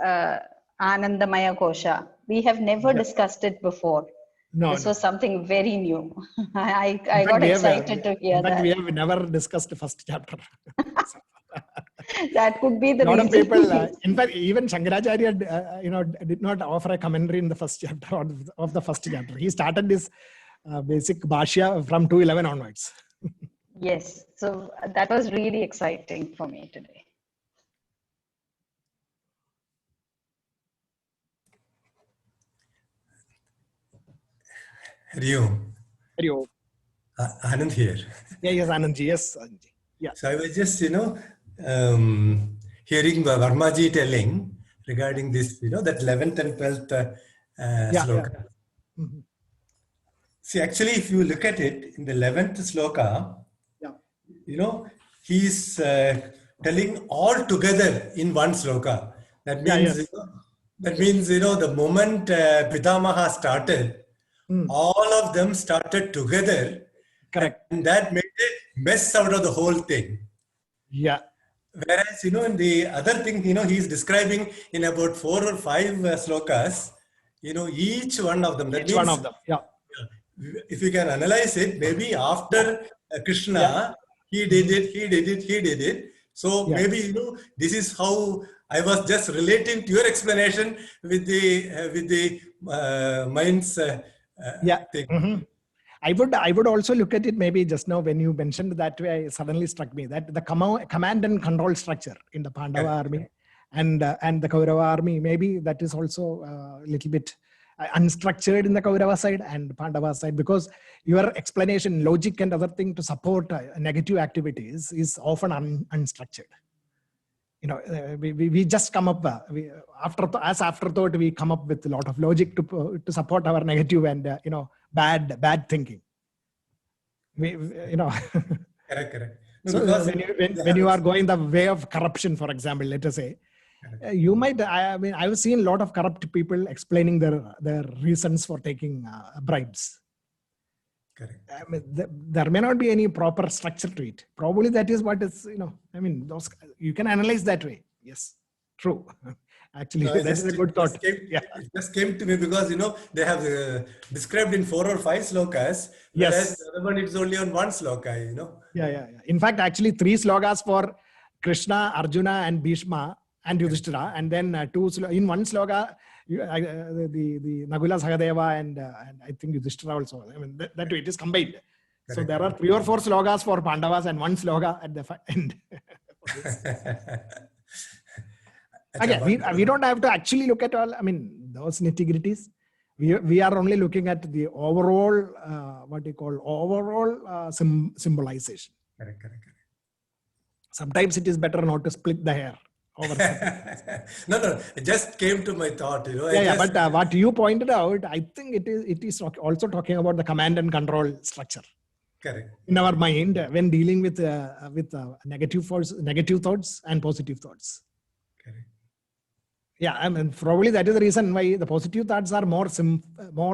Anandamaya Kosha. We have never discussed it before. This was something very new. I got excited to hear that. We have never discussed the first chapter. That could be the lot reason. Of people, in fact, even Shankaracharya, did not offer a commentary in the first chapter of the first chapter. He started this basic Bhashya from 211 onwards. Yes, so that was really exciting for me today. Hari Om. Anand here. Yes, Anandji. Yes, Anandji. Yeah. So I was just, hearing Varmaji telling regarding this, that 11th and 12th sloka. Yeah. Mm-hmm. See, actually, if you look at it in the 11th sloka, he's telling all together in one sloka. That means, the moment Pitamaha started, all of them started together. Correct. And that made a mess out of the whole thing. Yeah. Whereas, in the other thing, he's describing in about 4 or 5 slokas, each one of them. That Each means, one of them. Yeah. if you can analyze it, maybe after Krishna, he did it. So maybe, this is how I was just relating to your explanation with the mind's thing. I would also look at it maybe just now when you mentioned that way, it suddenly struck me that the command and control structure in the Pandava army and the Kaurava army, maybe that is also a little bit unstructured in the Kaurava side and Pandava side, because your explanation, logic and other thing to support negative activities is often unstructured. We just come up as afterthought, we come up with a lot of logic to support our negative and bad thinking. Correct. So when you are going the way of corruption, for example, let us say, you might. I've seen a lot of corrupt people explaining their reasons for taking bribes. Correct. There may not be any proper structure to it. Probably that is what is, those you can analyze that way. Yes, true. Actually, that's a good thought. It just came to me because, they have described in 4 or 5 slokas, whereas the other one is only on 1 sloka, Yeah. In fact, actually 3 slokas for Krishna, Arjuna and Bhishma and Yudhishthira, and then in 1 sloka, the Nagula, Sahadeva and I think Yudhishthira also. That way it is combined. Correct. So there are 3 or 4 slokas for Pandavas and 1 sloka at the end. Again, we don't have to actually look at all, those nitty-gritties. We are only looking at the overall, symbolization. Correct. Sometimes it is better not to split the hair. No, it just came to my thought, But what you pointed out, I think it is also talking about the command and control structure. Correct. In our mind when dealing with negative thoughts and positive thoughts. Correct. Yeah, probably that is the reason why the positive thoughts are more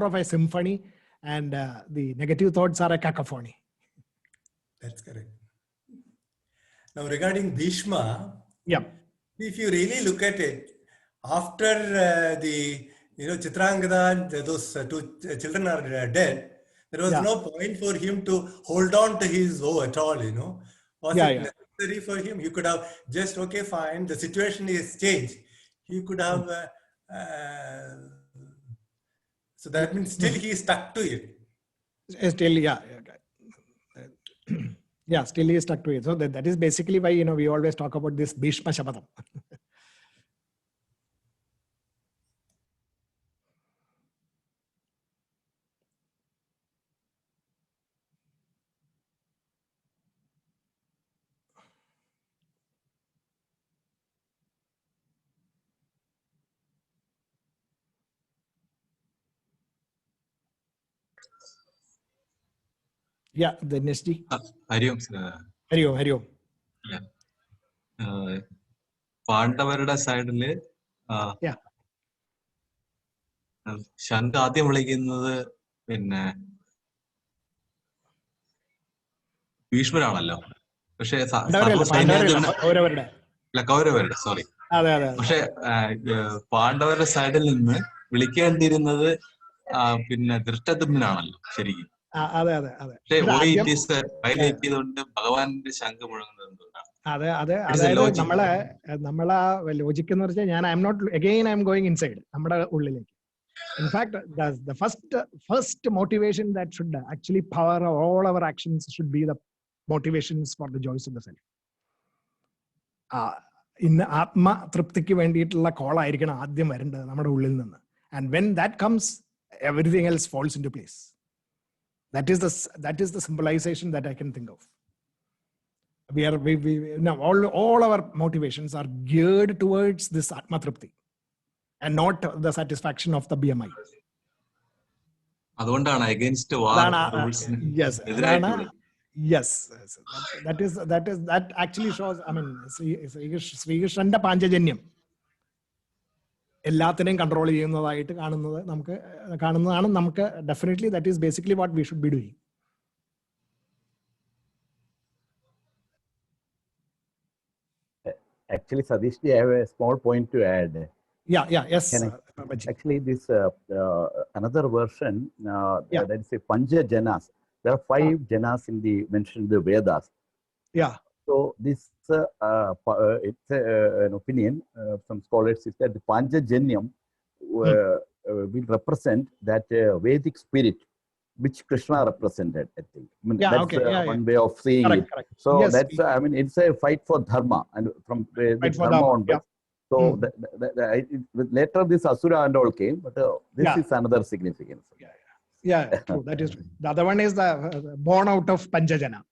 of a symphony and the negative thoughts are a cacophony. That's correct. Now regarding Bhishma, if you really look at it, after the Chitrangada and those 2 children are dead, there was no point for him to hold on to his woe at all, Was it necessary for him? You could have just, okay, fine, the situation is changed. He could have, so that means still he stuck to it. Still, still he is stuck to it. So that is basically why, we always talk about this Bhishma Shapadam. Yeah, the next G. Hariom. Hariom. Yeah. പാണ്ഡവരുടെ സൈഡില് ശംഖ് ആദ്യം വിളിക്കുന്നത് പിന്നെ ഭീഷ്മരാണല്ലോ. പക്ഷെ കൗരവരുടെ sorry. പക്ഷെ പാണ്ഡവരുടെ സൈഡിൽ നിന്ന് വിളിക്കേണ്ടിയിരുന്നത് പിന്നെ ദൃഷ്ടദ്യുമ്നാണല്ലോ ശരിക്കും. പക്ഷെ വയലേറ്റ് ചെയ്തുകൊണ്ട് ഭഗവാന്റെ ശംഖ് മുഴങ്ങുന്നത് എന്തുകൊണ്ടാണ്? അതായത് നമ്മളെ ലോജിക് എന്ന് വെച്ചാൽ ഐ എം ഗോയിങ് ഇൻസൈഡ് നമ്മുടെ ഉള്ളിലേക്ക്. In fact the first motivation that should actually power all our actions should be the motivations for the joys of the self. ഇന്ന് ആത്മതൃപ്തിക്ക് വേണ്ടിയിട്ടുള്ള കോൾ ആയിരിക്കണം ആദ്യം വരേണ്ടത് നമ്മുടെ ഉള്ളിൽ നിന്ന്. And when that comes, everything else falls into place. That is the symbolization that I can think of. Now all our motivations are geared towards this atmatripti and not the satisfaction of the BMI. അതുകൊണ്ടാണ് against war rules. Yes. That actually shows. ശ്രീകൃഷ്ണന്റെ പാഞ്ചജന്യം എല്ലാത്തിനെയും control ചെയ്യുന്നതായിട്ട് കാണുന്നതാണ് നമുക്ക്. Definitely that is basically what we should be doing. Actually, Sadishji, I have a small point to add. Yes. Actually, this another version, that is a Panja Janas. There are 5 Janas mentioned in the Vedas. So this, it's an opinion. Some scholars is that the Panchajanyam will represent that Vedic spirit which Krishna represented, I think. I mean, that's one way of seeing it. Correct. So that's, I mean, it's a fight for dharma, and from dharma onwards. So later this Asura and all came, but this is another significance. True. That is true. The other one is the born out of Panchajana.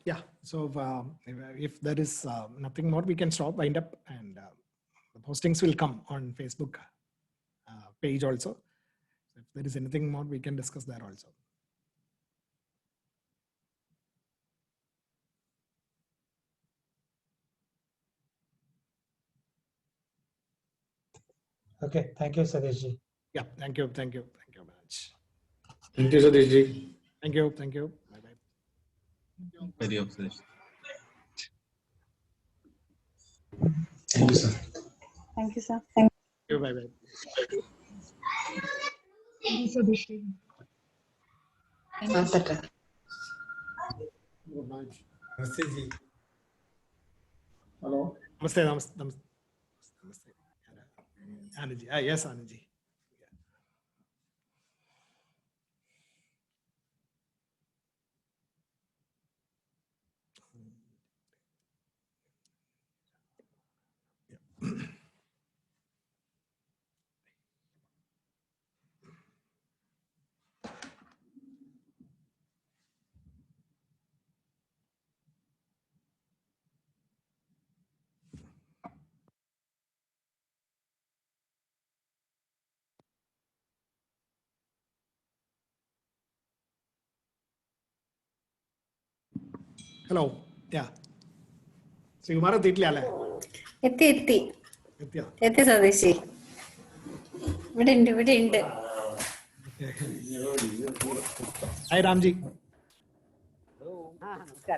Yes. So if there is nothing more, we can wind up, and the postings will come on Facebook page also. If there is anything more, we can discuss there also. Okay, thank you, Sadishji. Thank you very much. Thank you, Sadishji. Thank you. Bye-bye. Very obsessed. Thank you, sir. Thank you, sir. Thank you. Bye-bye. Thank you, Sadishji. Namaste ji. Hello. Namaste. Anand ji. Yes, Anand ji. Hello. Sreekumar എത്തിയിട്ടില്ല അല്ലേ? എത്തി സതീശി. ഇവിടെ ഉണ്ട്. Hi Ramji.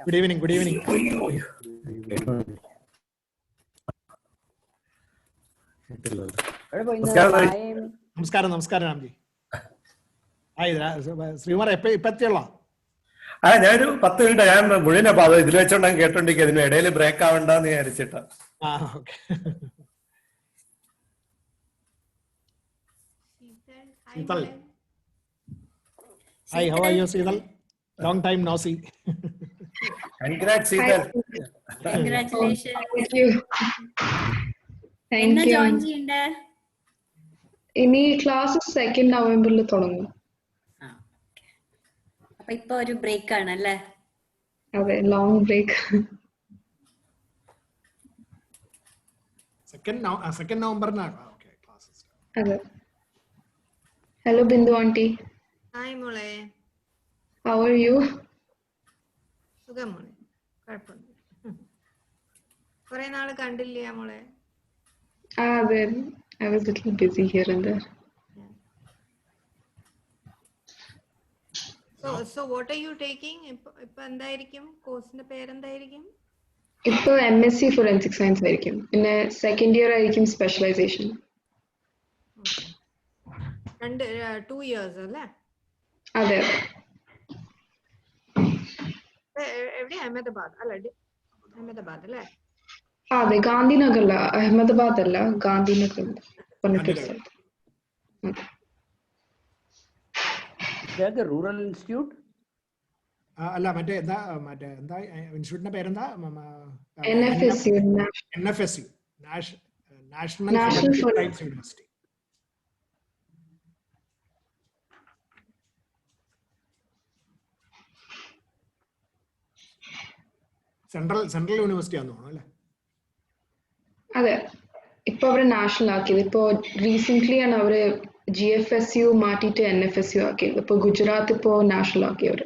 Good evening. നമസ്കാരം രാംജി. ശ്രീകുമാർ ഇപ്പൊ എത്തിയല്ലോ? ഞാനൊരു 10 minute ഞാൻ മുഴുവൻ പാത ഇതിൽ വെച്ചോണ്ടാണ് കേട്ടോണ്ടിരിക്കുക. ഇതിന് ഇടയിൽ ബ്രേക്ക് ആവണ്ടെന്ന് വിചാരിച്ചിട്ടാ. Seetal. Hi, how are you, Seetal? Long time no see. Congrats, Seetal. Congratulations. Thank you. Thank you. join ചെയ്യണ്ടേ? ഇനി ക്ലാസ് 2 നവംബറിൽ തുടങ്ങും. അപ്പൊ ഇപ്പൊ ഒരു ബ്രേക്ക് ആണല്ലേ? അതെ, ലോങ് ബ്രേക്ക്. Second നവംബറിനാണ്. അതെ. Hello Bindu aunty. ഹായ് മോളെ. How are you? സുഖം മോളെ, കുഴപ്പമൊന്നുമില്ല. കുറെ നാള് കണ്ടില്ല മോളെ. അതെ, I was a little busy here and there. So what are you taking? ഇപ്പൊ എന്തായിരിക്കും കോഴ്സിന്റെ പേരെന്തായിരിക്കും? ഇപ്പൊ MSc Forensic Science ആയിരിക്കും. പിന്നെ സെക്കൻഡ് ഇയർ ആയിരിക്കും സ്പെഷ്യലൈസേഷൻ. 2 years അല്ലേ? അതെ എവിടെ അഹമ്മദാബാദ് അല്ല അഹമ്മദാബാദ് അല്ലേ? അതെ ഗാന്ധിനഗറില, അഹമ്മദാബാദ് അല്ല, ഗാന്ധിനഗർ പറഞ്ഞിട്ടൊരു സ്ഥലത്ത്. റൂറൽ ഇൻസ്റ്റിറ്റ്യൂട്ട് അല്ല മറ്റേ എന്താ ഇൻസ്റ്റിറ്റ്യൂട്ടിന്റെ പേരെന്താ? NFSU, NFSU, national forensic science university. Central university ആണെന്ന് തോന്നുന്നു അല്ലേ? അതെ, ഇപ്പൊ അവര് നാഷണൽ ആക്കിയത്. ഇപ്പോ റീസെന്റ് ആണ് അവര് GFSU മാറ്റിയിട്ട് NFSU ആക്കിയത്. ഇപ്പൊ ഗുജറാത്ത് ഇപ്പോ നാഷണൽ ആക്കിയവര്.